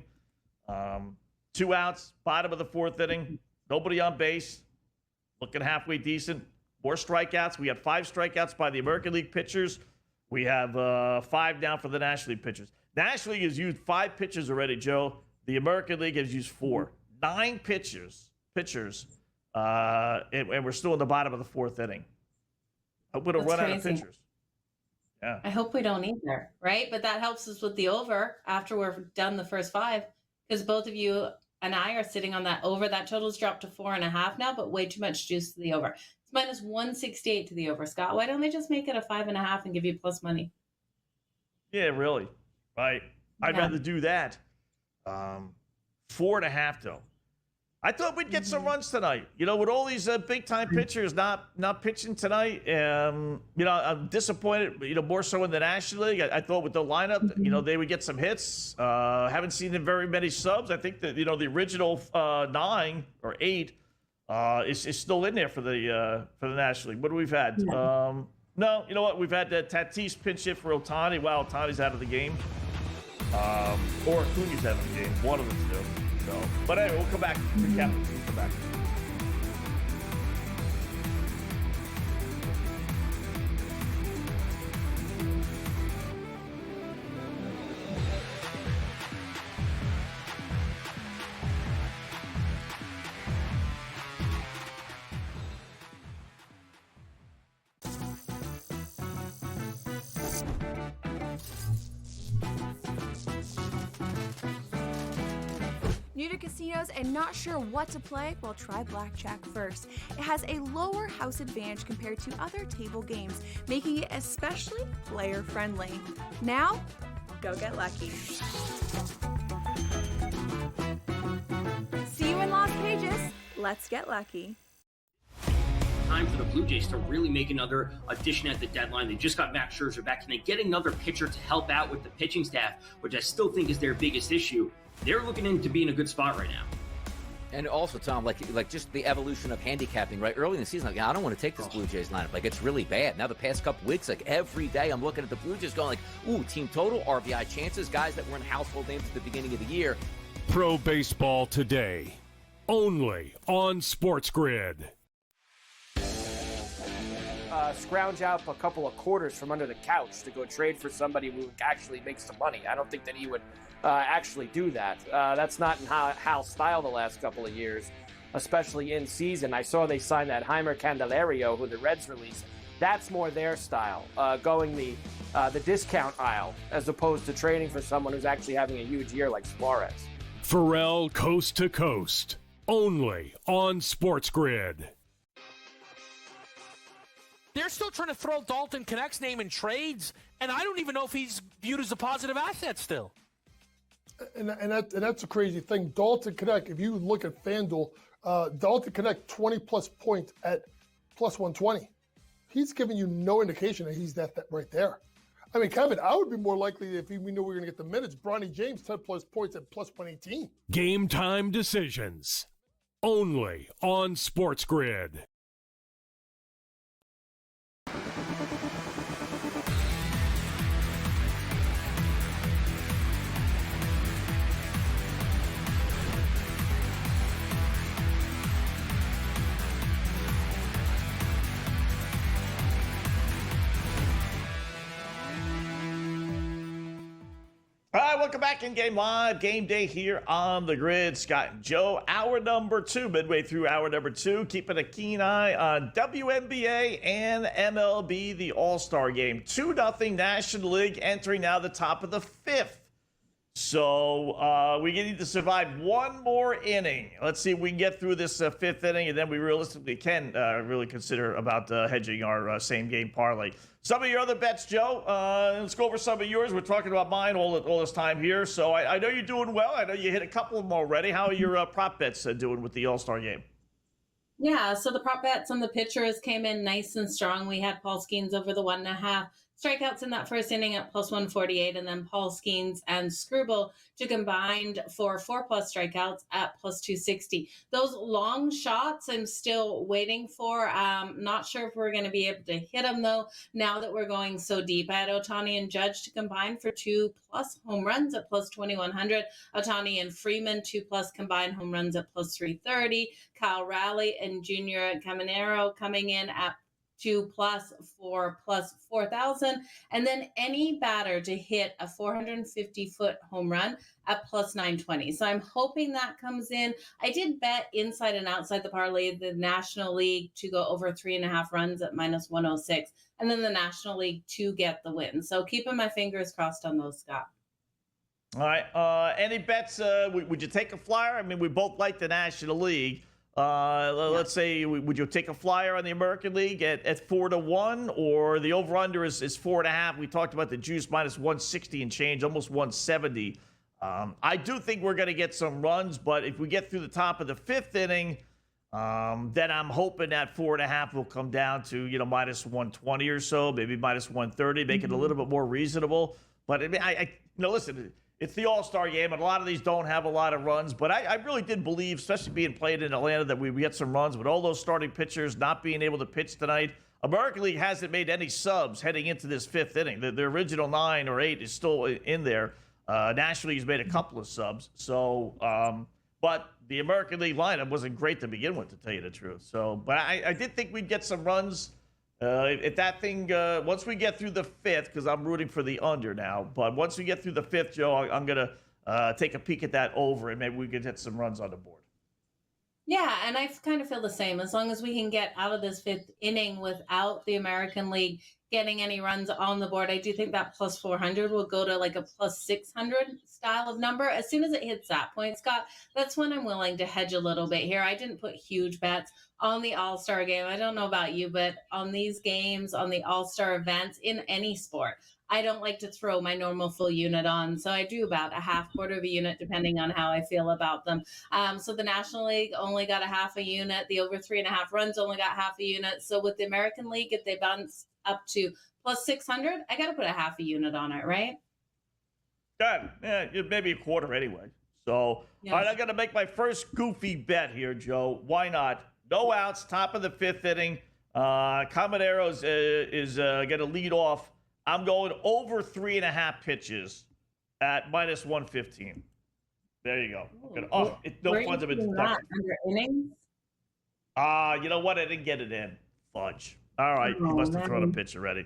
2 outs. Bottom of the 4th inning. Nobody on base. Looking halfway decent. More strikeouts. We had 5 strikeouts by the American League pitchers. We have 5 now for the National League pitchers. National League has used 5 pitchers already, Joe. The American League has used 4. 9 pitchers. And we're still in the bottom of the 4th inning. Hope we don't run out of pitchers. Yeah. I hope we don't either, right? But that helps us with the over after we're done the first 5, because both of you and I are sitting on that over. That total's dropped to 4.5 now, but way too much juice to the over. It's minus 168 to the over. Scott, why don't they just make it a 5.5 and give you plus money? Yeah, really. Right. I'd rather do that. 4.5 though. I thought we'd get some runs tonight. With all these big-time pitchers not pitching tonight, I'm disappointed, more so in the National League. I thought with the lineup, they would get some hits. Haven't seen very many subs. I think that, the original 9 or 8 is still in there for the National League. What do we've had? No, you know what? We've had Tatis pinch hit for Ohtani. Wow, Ohtani's out of the game. Or Acuna's out of the game. One of the two. So, but anyway, we'll come back. Recap. We'll come back. New to casinos and not sure what to play? Well, try Blackjack first. It has a lower house advantage compared to other table games, making it especially player-friendly. Now, go get lucky. See you in Lost Pages. Let's get lucky. Time for the Blue Jays to really make another addition at the deadline. They just got Max Scherzer back. Can they get another pitcher to help out with the pitching staff, which I still think is their biggest issue? They're looking in to be in a good spot right now. And also, Tom, like just the evolution of handicapping, right? Early in the season, like, I don't want to take this Blue Jays lineup. Like, it's really bad. Now, the past couple weeks, like, every day I'm looking at the Blue Jays going like, ooh, team total, RBI chances, guys that were in household names at the beginning of the year. Pro Baseball Today, only on SportsGrid. Scrounge out a couple of quarters from under the couch to go trade for somebody who actually makes some money. I don't think that he would actually do that. That's not in Hal's style the last couple of years, especially in season. I saw they signed that Heimer Candelario, who the Reds released. That's more their style, going the discount aisle as opposed to trading for someone who's actually having a huge year like Suarez. Pharrell Coast to Coast, only on SportsGrid. They're still trying to throw Dalton Connect's name in trades, and I don't even know if he's viewed as a positive asset still. And that's a crazy thing. Dalton Connect, if you look at FanDuel, Dalton Connect 20-plus points at plus 120. He's giving you no indication that he's that right there. I mean, Kevin, I would be more likely if we knew we were going to get the minutes. Bronny James, 10-plus points at plus 118. Game time decisions, only on SportsGrid. All right, welcome back in Game Live. Game Day here on the grid. Scott and Joe, hour number 2, midway through hour number 2, keeping a keen eye on WNBA and MLB, the All-Star Game. 2-0 National League entering now the top of the 5th. So we need to survive one more inning. Let's see if we can get through this 5th inning, and then we realistically can really consider about hedging our same-game parlay. Some of your other bets, Joe. Let's go over some of yours. We're talking about mine all this time here. So I know you're doing well. I know you hit a couple of them already. How are your prop bets doing with the All-Star Game? Yeah, so the prop bets on the pitchers came in nice and strong. We had Paul Skeens over the 1.5 strikeouts in that first inning at plus 148, and then Paul Skeens and Scrubel to combined for 4+ strikeouts at plus 260. Those long shots I'm still waiting for. Not sure if we're going to be able to hit them, though, now that we're going so deep. I had Ohtani and Judge to combine for 2+ home runs at plus 2100. Ohtani and Freeman 2+ combined home runs at plus 330. Kyle Raleigh and Junior Caminero coming in at 2+ for plus 4,000, and then any batter to hit a 450-foot home run at plus 920. So I'm hoping that comes in. I did bet inside and outside the parlay the National League to go over 3.5 runs at minus 106, and then the National League to get the win. So keeping my fingers crossed on those, Scott. All right. Any bets? Would you take a flyer? I mean, we both like the National League. Let's say, would you take a flyer on the American League at 4-1, or the over-under is 4.5? We talked about the juice minus 160 and change, almost 170. I do think we're going to get some runs, but if we get through the top of the 5th inning, then I'm hoping that 4.5 will come down to, minus 120 or so, maybe minus 130, make it a little bit more reasonable. But I mean, listen, it's the All-Star Game, and a lot of these don't have a lot of runs. But I really did believe, especially being played in Atlanta, that we get some runs with all those starting pitchers not being able to pitch tonight. American League hasn't made any subs heading into this 5th inning. The original 9 or 8 is still in there. National League's made a couple of subs. So, but the American League lineup wasn't great to begin with, to tell you the truth. So, but I did think we'd get some runs. If that thing, once we get through the 5th, because I'm rooting for the under now, but once we get through the 5th, Joe, I'm going to take a peek at that over, and maybe we could hit some runs on the board. Yeah, and I kind of feel the same. As long as we can get out of this 5th inning without the American League getting any runs on the board. I do think that plus 400 will go to like a plus 600 style of number. As soon as it hits that point, Scott, that's when I'm willing to hedge a little bit here. I didn't put huge bets on the All-Star game. I don't know about you, but on these games, on the All-Star events in any sport, I don't like to throw my normal full unit on. So I do about a half quarter of a unit depending on how I feel about them. So the National League only got a half a unit. The over 3.5 runs only got half a unit. So with the American League, if they bounce up to plus 600, I got to put a half a unit on it, right? Good. Yeah, maybe a quarter anyway. So, Yeah. all right, I got to make my first goofy bet here, Joe. Why not? No outs, top of the 5th inning. Camaderos is going to lead off. I'm going over 3.5 pitches at minus 115. There you go. No funds have been deducted. Under innings? You know what? I didn't get it in. Fudge. All right. He must have thrown a pitch already.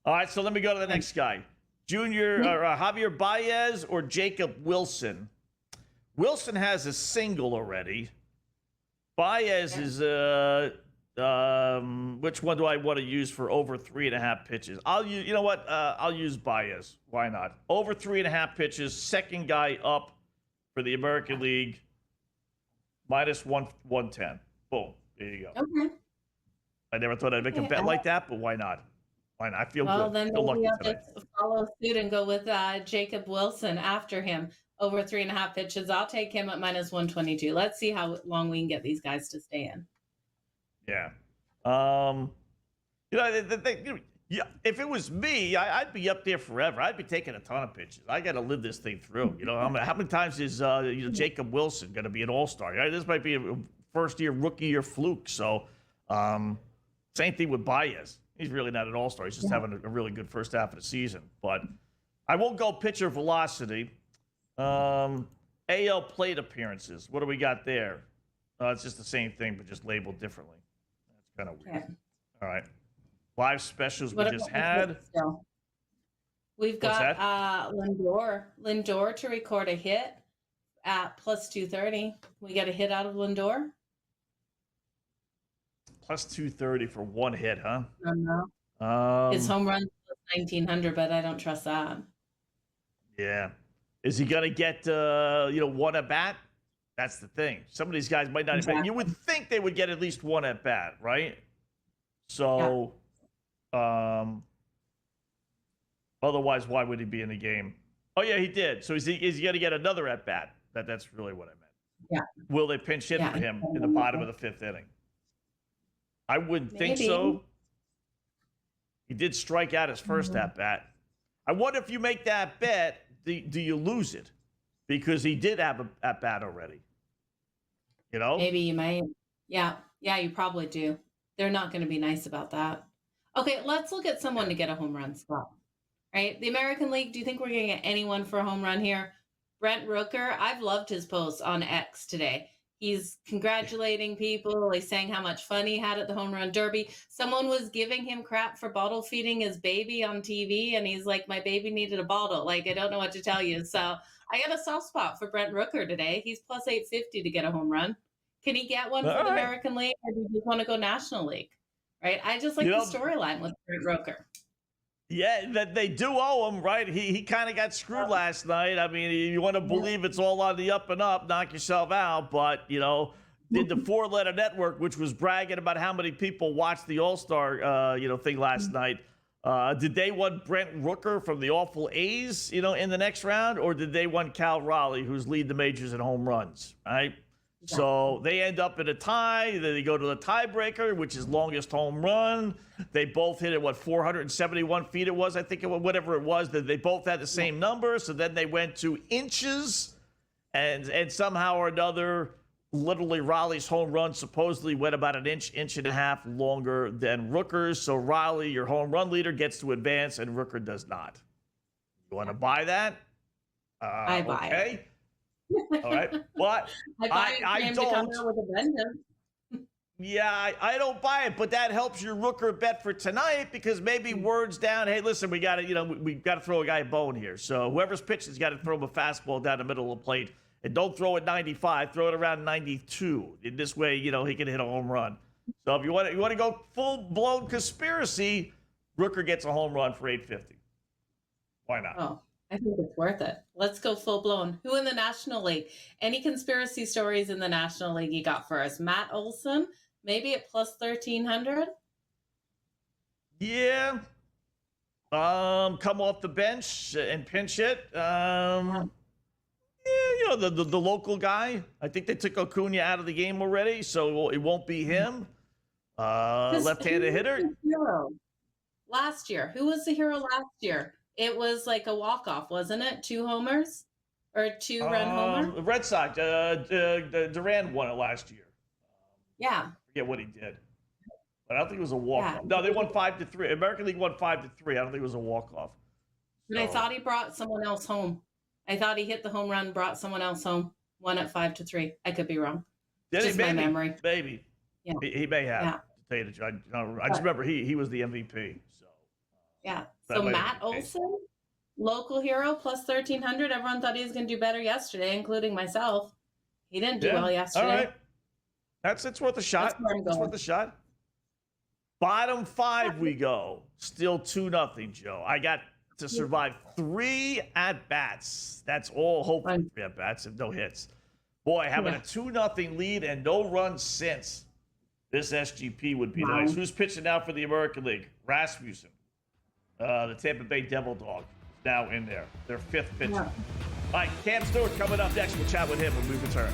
All right, so let me go to the next guy. Javier Baez or Jacob Wilson. Wilson has a single already. Baez is which one do I want to use for over 3.5 pitches? I'll use. You know what? I'll use Baez. Why not? Over 3.5 pitches. Second guy up for the American League. Minus 110. Boom. There you go. Okay. I never thought I'd make a bet like that, but why not? Why not? I feel Well, good. then Feel lucky maybe I'll tonight. just follow suit and go with Jacob Wilson after him over 3.5 pitches. I'll take him at minus 122. Let's see how long we can get these guys to stay in. Yeah. If it was me, I'd be up there forever. I'd be taking a ton of pitches. I got to live this thing through. How many times is Jacob Wilson going to be an all-star? This might be a first-year rookie or fluke. So, same thing with Baez. He's really not an all-star. He's just having a really good first half of the season. But I won't go pitcher velocity. AL plate appearances. What do we got there? It's just the same thing, but just labeled differently. That's kind of weird. Okay. All right. Live specials we What just about had. hits still? We've What's got Lindor to record a hit at plus 230. We got a hit out of Lindor. Plus 230 for one hit, huh? I don't know. His home run was 1900, but I don't trust that. Yeah. Is he going to get, one at bat? That's the thing. Some of these guys might not even. You would think they would get at least one at bat, right? So, otherwise, why would he be in the game? Oh, yeah, he did. So is he going to get another at bat? That's really what I meant. Yeah. Will they pinch hit for him in the bottom of the 5th inning? I wouldn't think so. He did strike out his first at bat. I wonder if you make that bet, do you lose it? Because he did have a at bat already. Maybe you may. Yeah, you probably do. They're not going to be nice about that. Okay, let's look at someone to get a home run spot. Right? The American League, do you think we're going to get anyone for a home run here? Brent Rooker, I've loved his post on X today. He's congratulating people. He's saying how much fun he had at the home run derby. Someone was giving him crap for bottle feeding his baby on TV, and he's like, my baby needed a bottle. I don't know what to tell you. So I got a soft spot for Brent Rooker today. He's plus 850 to get a home run. Can he get one for the American League, or do you just want to go National League? Right? I just like the storyline with Brent Rooker. Yeah, that they do owe him, right? He kind of got screwed last night. I mean, you want to believe it's all on the up and up, knock yourself out. But, did the 4-letter network, which was bragging about how many people watched the All-Star, thing last night, did they want Brent Rooker from the awful A's, in the next round? Or did they want Cal Raleigh, who's lead the majors in home runs, right? So they end up in a tie. Then they go to the tiebreaker, which is longest home run. They both hit it, 471 feet it was, I think, whatever it was. They both had the same number. So then they went to inches. And somehow or another, literally Raleigh's home run supposedly went about an inch and a half longer than Rooker's. So Raleigh, your home run leader, gets to advance, and Rooker does not. You want to buy that? I buy it. All right, but I don't. Yeah, I don't buy it, but that helps your Rooker bet for tonight because maybe word's down. Hey, listen, we got to, we got to throw a guy a bone here. So whoever's pitching's got to throw him a fastball down the middle of the plate, and don't throw it 95, throw it around 92. In this way, he can hit a home run. So if you want to go full blown conspiracy, Rooker gets a home run for 850. Why not? Oh, I think it's worth it. Let's go full blown. Who in the National League? Any conspiracy stories in the National League you got for us? Matt Olson, maybe at plus 1,300? Yeah. Come off the bench and pinch hit. Yeah, you know, the local guy. I think they took Acuna out of the game already, so it won't be him. Left-handed hitter. Last year. Who was the hero last year? It was like a walk-off, wasn't it? 2 homers? Or a 2-run homer? The Red Sox. Duran won it last year. Yeah. I forget what he did. But I don't think it was a walk-off. Yeah. No, they won 5-3. American League won 5-3. I don't think it was a walk-off. But I thought he brought someone else home. I thought he hit the home run, brought someone else home, won at 5-3. I could be wrong. Just my memory. Maybe. Yeah. He may have. Yeah. To tell you the truth. I just remember he was the MVP. So. Yeah. That So might have Matt been the case. Olson, local hero, plus 1,300. Everyone thought he was going to do better yesterday, including myself. He didn't do well yesterday. All right. It's worth a shot. That's where I'm It's going. worth a shot. Bottom 5 we go. Still 2-0, Joe. I got to survive 3 at-bats. That's all hopefully 3 at-bats and no hits. Boy, having a 2-0 lead and no runs since. This SGP would be nice. Who's pitching now for the American League? Rasmussen. The Tampa Bay Devil Dog is now in there. Their 5th pitcher. Yeah. All right, Cam Stewart coming up next. We'll chat with him when we return.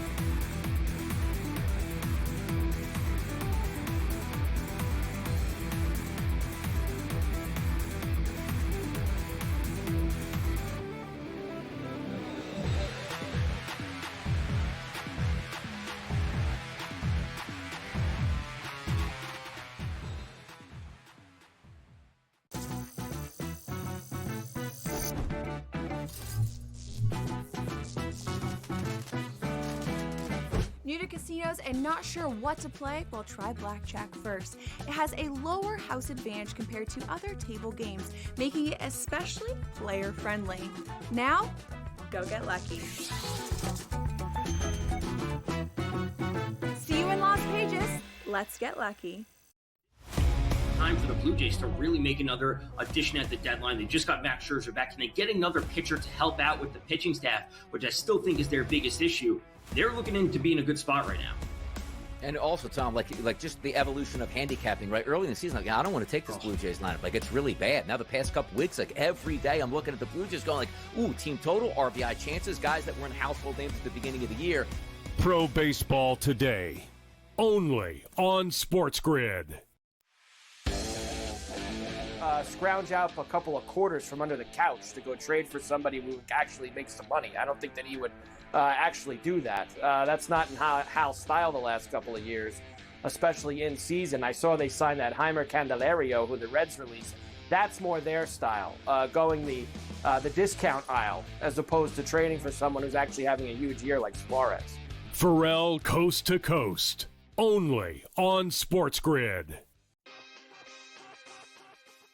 New to casinos and not sure what to play? Well, try Blackjack first. It has a lower house advantage compared to other table games, making it especially player-friendly. Now, go get lucky. See you in Las Pages. Let's get lucky. Time for the Blue Jays to really make another addition at the deadline. They just got Max Scherzer back. Can they get another pitcher to help out with the pitching staff, which I still think is their biggest issue? They're looking in to be in a good spot right now. And also, Tom, like just the evolution of handicapping, right? Early in the season, like, I don't want to take this Blue Jays lineup. Like, it's really bad. Now, the past couple weeks, like, every day I'm looking at the Blue Jays going like, ooh, team total, RBI chances, guys that were in household names at the beginning of the year. Pro Baseball Today, only on SportsGrid. Scrounge out a couple of quarters from under the couch to go trade for somebody who actually makes some money. I don't think that he would actually do that. That's not in Hal's style the last couple of years, especially in season. I saw they signed that Heimer Candelario, who the Reds released. That's more their style, going the discount aisle as opposed to trading for someone who's actually having a huge year like Suarez. Pharrell Coast to Coast, only on SportsGrid.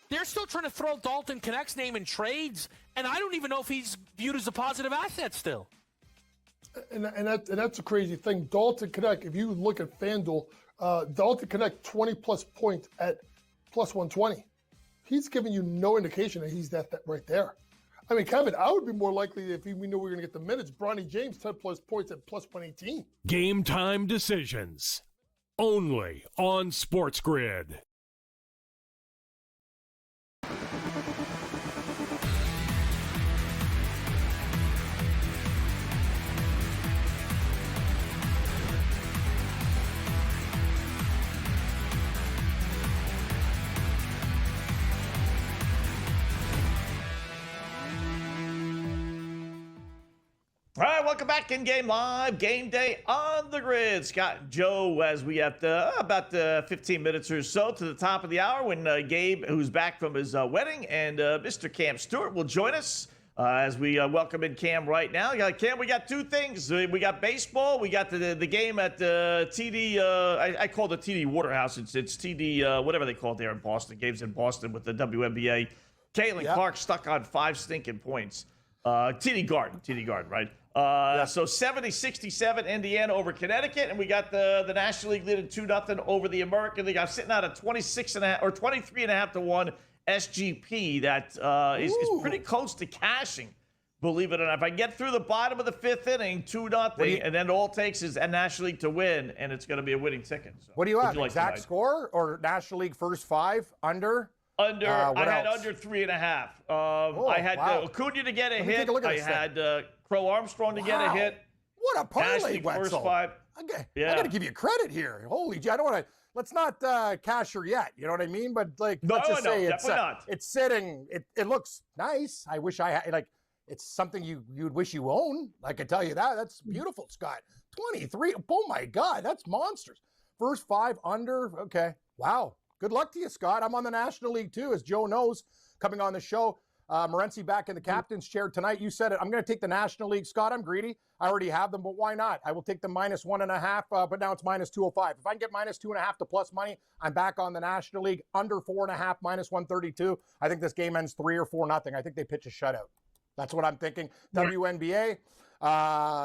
They're still trying to throw Dalton Connect's name in trades, and I don't even know if he's viewed as a positive asset still. And that's a crazy thing. Dalton Connect, if you look at FanDuel, Dalton Connect 20-plus points at plus 120. He's giving you no indication that he's that right there. I mean, Kevin, I would be more likely if we knew we were going to get the minutes. Bronny James, 10-plus points at plus 118. Game time decisions, only on SportsGrid. All right, welcome back in Game Live, Game Day on the Grid. Scott and Joe, as we have about 15 minutes or so to the top of the hour when Gabe, who's back from his wedding, and Mr. Cam Stewart will join us as we welcome in Cam right now. Cam, we got 2 things. We got baseball. We got the game at TD, I call it the TD Waterhouse. It's TD, whatever they call it there in Boston. Games in Boston with the WNBA. Caitlin Clark stuck on 5 stinking points. TD Garden, right? So 70-67 Indiana over Connecticut, and we got the National League leading 2-0 over the American League. I'm sitting out at 26.5 or 23.5 to 1 SGP that is pretty close to cashing, believe it or not. If I get through the bottom of the 5th inning, 2-0, and then all it takes is a National League to win, and it's going to be a winning ticket. So, what do you have? like Exact score or National League first 5 under? Under, I had under 3.5. I had Acuna to get a hit. I had Crow Armstrong to get a hit. What a parlay, Wetzel. First 5. I got to give you credit here. Holy, I don't want to. Let's not cash her yet. You know what I mean? But let's just say it's sitting. It looks nice. I wish I had It's something you'd wish you own. I can tell you that. That's beautiful, Scott. 23. Oh my God, that's monsters. First 5 under. Okay. Wow. Good luck to you, Scott. I'm on the National League too, as Joe knows, coming on the show. Morency back in the captain's chair tonight. You said it. I'm going to take the National League. Scott, I'm greedy. I already have them, but why not? I will take the -1.5, but now it's -205. If I can get -2.5 to plus money, I'm back on the National League. Under 4.5, -132. I think this game ends 3 or 4-0. I think they pitch a shutout. That's what I'm thinking. WNBA,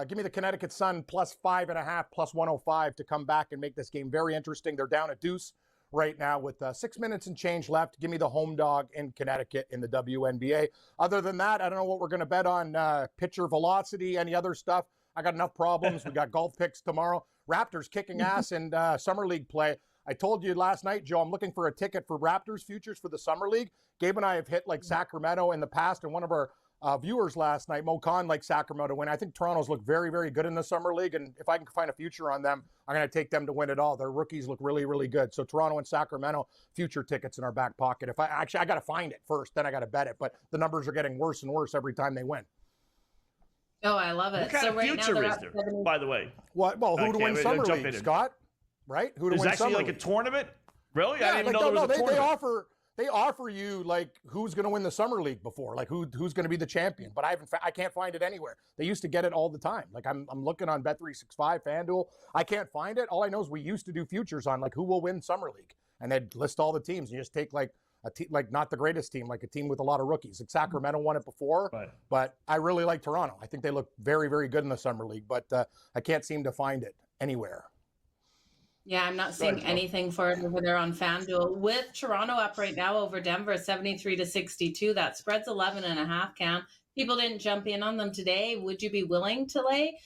give me the Connecticut Sun +5.5, +105 to come back and make this game very interesting. They're down a deuce right now with 6 minutes and change left. Give me the home dog in Connecticut in the WNBA. Other than that, I don't know what we're going to bet on pitcher velocity, any other stuff. I got enough problems. We got golf picks tomorrow. Raptors kicking ass in Summer League play. I told you last night, Joe, I'm looking for a ticket for Raptors futures for the Summer League. Gabe and I have hit Sacramento in the past, and one of our viewers last night, Mo Khan, liked Sacramento to win. I think Toronto's look very, very good in the Summer League, and if I can find a future on them, I'm going to take them to win it all. Their rookies look really, really good. So Toronto and Sacramento, future tickets in our back pocket. If I got to find it first, then I got to bet it. But the numbers are getting worse and worse every time they win. Oh, I love it. What kind of future is there, by the way? What? Well, who to win Summer League, Scott? Right? Who to win Summer League? Is actually like a tournament? Really? Yeah, I didn't even know there was a tournament. They offer you who's going to win the Summer League before, who's going to be the champion. But I can't find it anywhere. They used to get it all the time. I'm looking on Bet365, FanDuel. I can't find it. All I know is we used to do futures on who will win Summer League, and they'd list all the teams. You just take a team not the greatest team, a team with a lot of rookies. Sacramento won it before, but I really like Toronto. I think they look very, very good in the Summer League, but I can't seem to find it anywhere. Yeah, I'm not seeing anything for it over there on FanDuel. With Toronto up right now over Denver, 73-62. That spread's 11.5, Cam. People didn't jump in on them today. Would you be willing to lay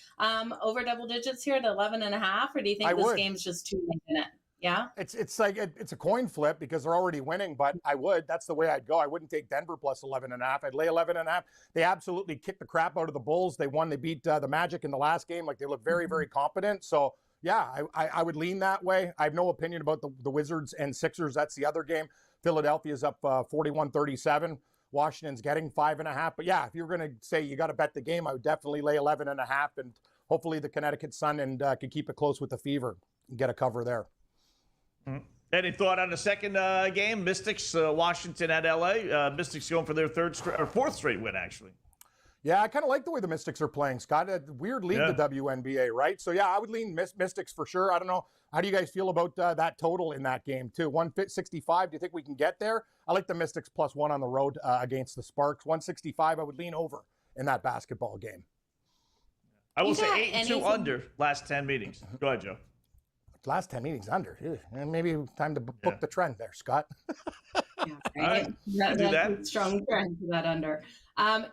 over double digits here at 11.5, or do you think this game's just too late in it? Yeah? It's a coin flip because they're already winning, but I would. That's the way I'd go. I wouldn't take Denver plus 11.5. I'd lay 11.5. They absolutely kicked the crap out of the Bulls. They won. They beat the Magic in the last game. They look very, very competent. So, yeah, I would lean that way. I have no opinion about the Wizards and Sixers. That's the other game. Philadelphia's up 41-37. Washington's getting 5.5. But yeah, if you're going to say you got to bet the game, I would definitely lay 11.5, and hopefully the Connecticut Sun can keep it close with the Fever and get a cover there. Mm-hmm. Any thought on the second game? Mystics, Washington at LA. Mystics going for their fourth straight win, actually. Yeah, I kind of like the way the Mystics are playing, Scott. A weird league, the WNBA, right? So, yeah, I would lean Mystics for sure. I don't know. How do you guys feel about that total in that game, too? 165, do you think we can get there? I like the Mystics +1 on the road against the Sparks. 165, I would lean over in that basketball game. I will say 8-2 under last 10 meetings. Go ahead, Joe. Last 10 meetings under. And maybe time to book the trend there, Scott. All right. That's a strong trend for that under.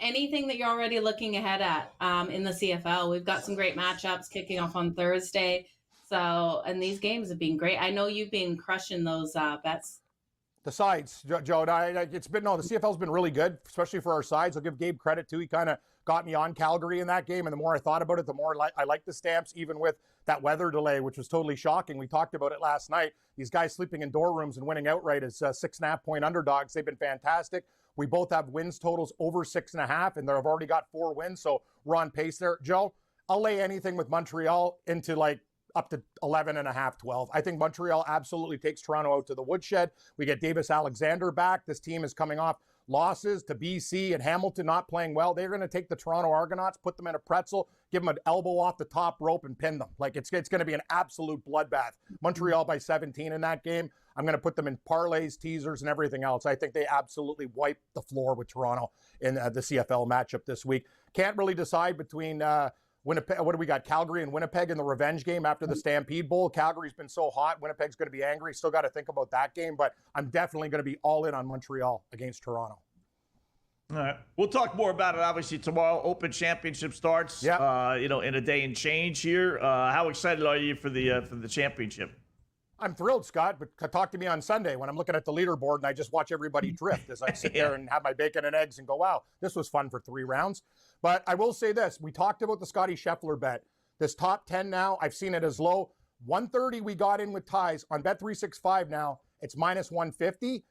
Anything that you're already looking ahead at in the CFL? We've got some great matchups kicking off on Thursday. So, and these games have been great. I know you've been crushing those bets. The sides, Joe, the CFL's been really good, especially for our sides. I'll give Gabe credit too. He kind of got me on Calgary in that game, and the more I thought about it, the more I like the Stamps, even with that weather delay, which was totally shocking. We talked about it last night. These guys sleeping in dorm rooms and winning outright as 6.5-point underdogs. They've been fantastic. We both have wins totals over 6.5, and they've already got 4 wins, so we're on pace there. Joe, I'll lay anything with Montreal into up to 11.5, 12. I think Montreal absolutely takes Toronto out to the woodshed. We get Davis Alexander back. This team is coming off losses to BC and Hamilton not playing well. They're going to take the Toronto Argonauts, put them in a pretzel, give them an elbow off the top rope and pin them. It's going to be an absolute bloodbath. Montreal by 17 in that game. I'm going to put them in parlays, teasers, and everything else. I think they absolutely wipe the floor with Toronto in the CFL matchup this week. Can't really decide between Winnipeg, what do we got? Calgary and Winnipeg in the revenge game after the Stampede Bowl. Calgary's been so hot. Winnipeg's going to be angry. Still got to think about that game, but I'm definitely going to be all in on Montreal against Toronto. All right. We'll talk more about it, obviously, tomorrow. Open Championship starts, in a day and change here. How excited are you for the championship? I'm thrilled, Scott, but talk to me on Sunday when I'm looking at the leaderboard and I just watch everybody drift as I sit there and have my bacon and eggs and go, wow, this was fun for 3 rounds. But I will say this. We talked about the Scotty Scheffler bet. This top 10 now, I've seen it as low. 130 we got in with ties. On Bet365 now, it's minus 150.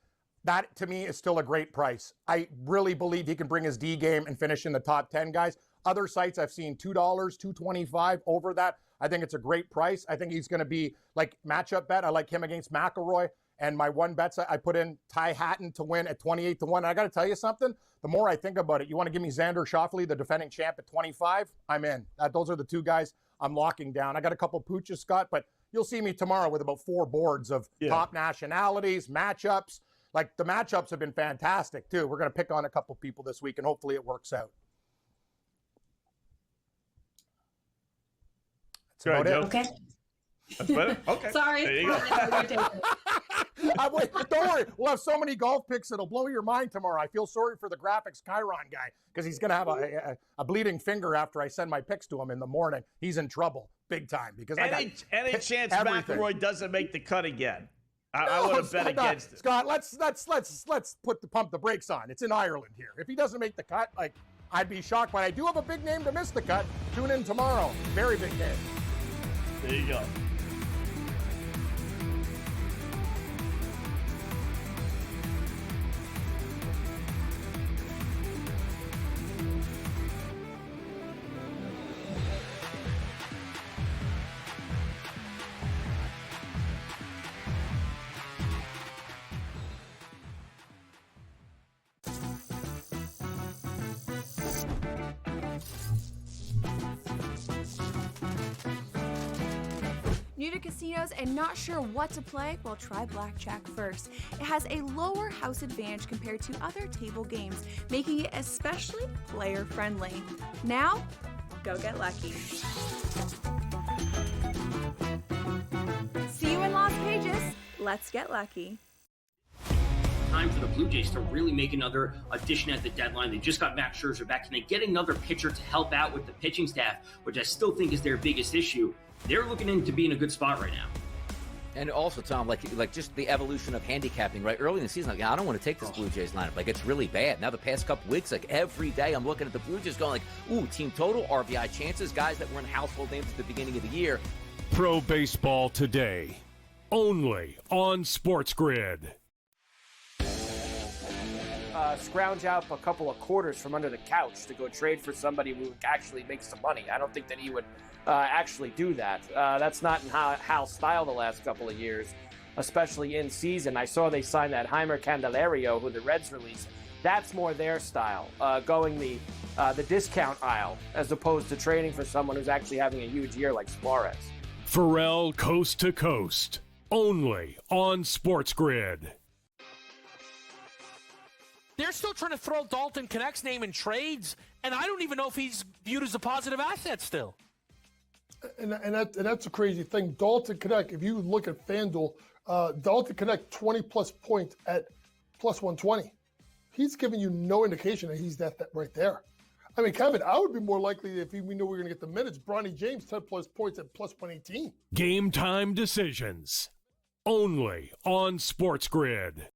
That, to me, is still a great price. I really believe he can bring his D game and finish in the top 10, guys. Other sites I've seen $2, $2.25 over that. I think it's a great price. I think he's going to be like matchup bet. I like him against McIlroy. And my one bets I put in Ty Hatton to win at 28 to 1. And I got to tell you something. The more I think about it, you want to give me Xander Schauffele, the defending champ, at 25? I'm in. Those are the 2 guys I'm locking down. I got a couple pooches, Scott, but you'll see me tomorrow with about 4 boards of top nationalities, matchups. Like, the matchups have been fantastic, too. We're going to pick on a couple people this week, and hopefully it works out. That's about it. Okay. That's better? Okay. Sorry. There you go. Don't worry. We'll have so many golf picks that'll blow your mind tomorrow. I feel sorry for the graphics Chiron guy because he's going to have a bleeding finger after I send my picks to him in the morning. He's in trouble big time because any chance everything. McIlroy doesn't make the cut again? I would have bet against it. Scott, let's pump the brakes on. It's in Ireland here. If he doesn't make the cut, I'd be shocked. But I do have a big name to miss the cut. Tune in tomorrow. Very big name. There you go. New to casinos and not sure what to play? Well, try Blackjack first. It has a lower house advantage compared to other table games, making it especially player-friendly. Now, go get lucky. See you in Lost Pages. Let's get lucky. Time for the Blue Jays to really make another addition at the deadline. They just got Max Scherzer back. Can they get another pitcher to help out with the pitching staff, which I still think is their biggest issue? They're looking in to be in a good spot right now. And also, Tom, like just the evolution of handicapping, right? Early in the season, I don't want to take this Blue Jays lineup. It's really bad. Now the past couple weeks, every day I'm looking at the Blue Jays going ooh, team total, RBI chances, guys that were in household names at the beginning of the year. Pro Baseball Today, only on SportsGrid. Scrounge out a couple of quarters from under the couch to go trade for somebody who actually makes some money. I don't think that he would actually do that. That's not in Hal's style the last couple of years, especially in season. I saw they signed that Heimer Candelario, who the Reds released. That's more their style, going the discount aisle as opposed to trading for someone who's actually having a huge year like Suarez. Pharrell Coast to Coast, only on SportsGrid. They're still trying to throw Dalton Connect's name in trades, and I don't even know if he's viewed as a positive asset still. And that's a crazy thing. Dalton Connect, if you look at FanDuel, Dalton Connect 20-plus points at plus 120. He's giving you no indication that he's that right there. I mean, Kevin, I would be more likely if we knew we were going to get the minutes. Bronny James, 10-plus points at plus 118. Game time decisions, only on SportsGrid.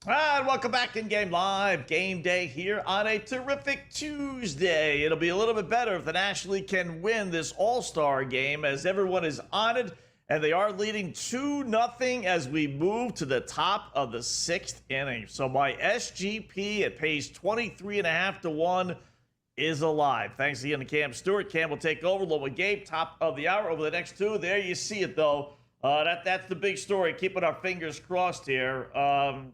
And welcome back in Game Live. Game Day here on a terrific Tuesday. It'll be a little bit better if the National League can win this All-Star game as everyone is on it. And they are leading 2-0 as we move to the top of the 6th inning. So my SGP, it pays 23.5 to 1, is alive. Thanks again to Cam Stewart. Cam will take over along with Gabe, top of the hour over the next 2. There you see it, though. That's the big story. Keeping our fingers crossed here.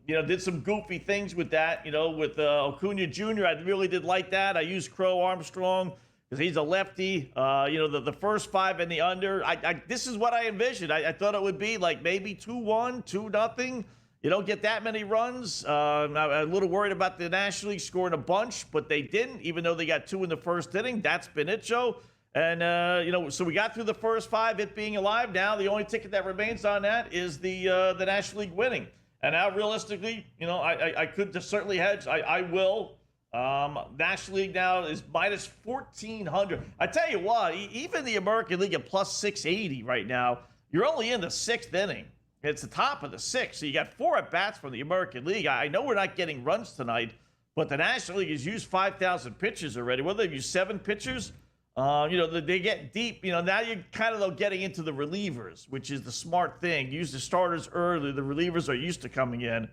Did some goofy things with that. With Acuna Jr. I really did like that. I used Crow Armstrong because he's a lefty. The first 5 and the under. This is what I envisioned. I thought it would be like maybe 2-1, 2-0. You don't get that many runs. I'm a little worried about the National League scoring a bunch, but they didn't, even though they got 2 in the first inning. That's been it, Joe. And, so we got through the first 5, it being alive. Now the only ticket that remains on that is the National League winning. And now, realistically, I could just certainly hedge. I will. National League now is minus 1,400. I tell you what, even the American League at plus 680 right now, you're only in the 6th inning. It's the top of the 6th. So you got 4 at-bats from the American League. I know we're not getting runs tonight, but the National League has used 5,000 pitchers already. Well, they've used 7 pitchers. They get deep. Now you're kind of getting into the relievers, which is the smart thing. Use the starters early. The relievers are used to coming in.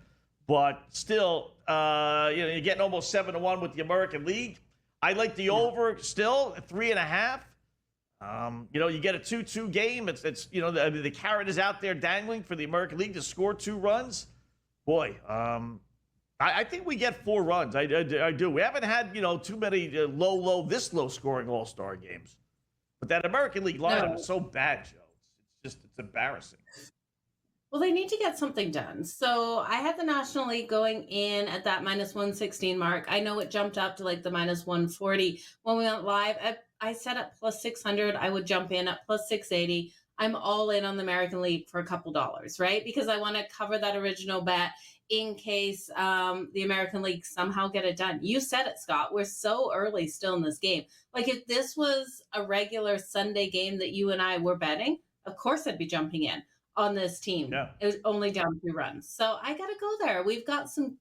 But still, you're getting almost 7-1 with the American League. I like the over still at 3.5. You get a 2-2 game. It's the carrot is out there dangling for the American League to score 2 runs. Boy, I think we get 4 runs. I do. We haven't had too many this low scoring All-Star games. But that American League lineup is so bad, Joe. It's embarrassing. Well, they need to get something done. So I had the National League going in at that minus 116 mark. I know it jumped up to like the minus 140 when we went live. I set up plus 600. I would jump in at plus 680. I'm all in on the American League for a couple dollars, right? Because I want to cover that original bet in case the American League somehow get it done. You said it, Scott. We're so early still in this game. Like if this was a regular Sunday game that you and I were betting, of course I'd be jumping in on this team. Yeah. It was only down 2 runs. So I got to go there. We've got some,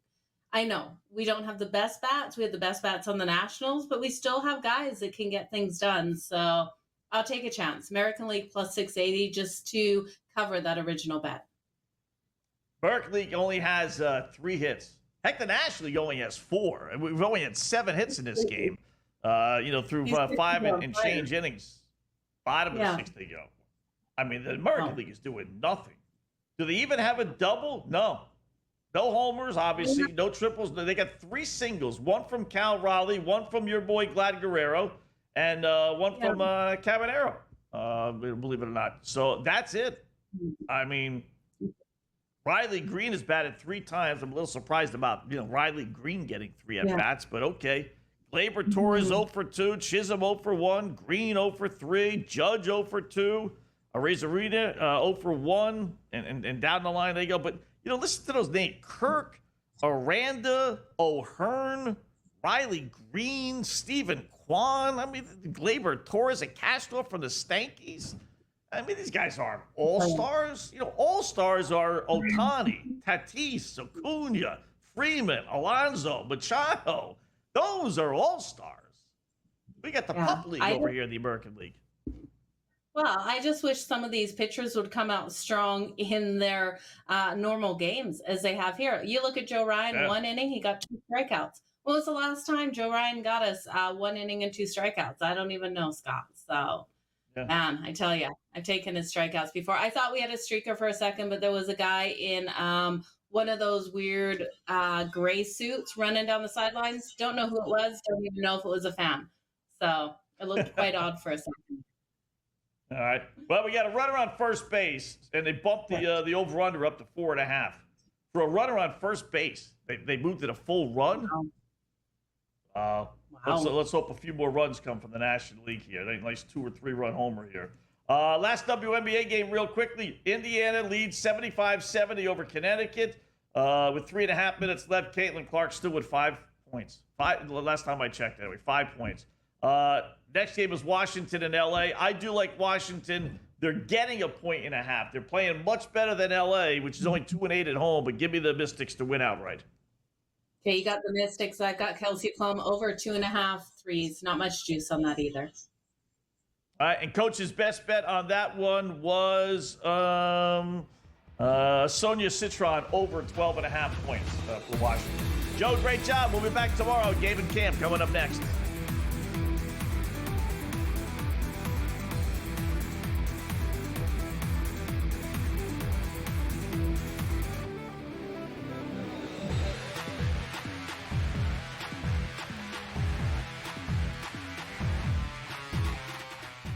I know we don't have the best bats. We have the best bats on the Nationals, but we still have guys that can get things done. So I'll take a chance. American League plus 680 just to cover that original bet. American League only has 3 hits. Heck, the National League only has 4. We've only had 7 hits in this game, through 5 and change innings. Bottom of the 6th they go. I mean, the American League is doing nothing. Do they even have a double? No. No homers, obviously. No triples. They got 3 singles. 1 from Cal Raleigh, 1 from your boy Glad Guerrero, and 1 from Cabanero, believe it or not. So that's it. I mean, Riley Green has batted 3 times. I'm a little surprised about Riley Green getting 3 at-bats, but okay. Gleyber Torres 0 for 2, Chisholm 0 for 1, Green 0 for 3, Judge 0 for 2. Arezarena 0 for 1, and down the line they go. But, listen to those names. Kirk, Aranda, O'Hearn, Riley Green, Stephen Kwan. I mean, Gleyber Torres and Castro from the Stankies. I mean, these guys aren't all-stars. All-stars are Otani, Tatis, Acuna, Freeman, Alonso, Machado. Those are all-stars. We got the Pup League over here in the American League. Well, I just wish some of these pitchers would come out strong in their normal games as they have here. You look at Joe Ryan, 1 inning, he got 2 strikeouts. When was the last time Joe Ryan got us 1 inning and 2 strikeouts? I don't even know, Scott. So, man, I tell you, I've taken his strikeouts before. I thought we had a streaker for a second, but there was a guy in one of those weird gray suits running down the sidelines. Don't know who it was. Don't even know if it was a fan. So it looked quite odd for a second. All right. Well, we got a runner on first base, and they bumped the over-under up to 4.5. For a runner on first base, they moved it a full run. Wow. Let's hope a few more runs come from the National League here. A nice 2 or 3 run homer here. Last WNBA game real quickly. Indiana leads 75-70 over Connecticut. With 3.5 minutes left, Caitlin Clark still with 5 points. Last time I checked, anyway, 5 points. Next game is Washington and LA. I do like Washington. They're getting 1.5 points. They're playing much better than LA, which is only 2-8 at home, but give me the Mystics to win outright. Okay, you got the Mystics. I got Kelsey Plum over 2.5 threes. Not much juice on that either. All right, and Coach's best bet on that one was Sonia Citron over 12.5 points for Washington. Joe, great job. We'll be back tomorrow. Gabe and Cam coming up next.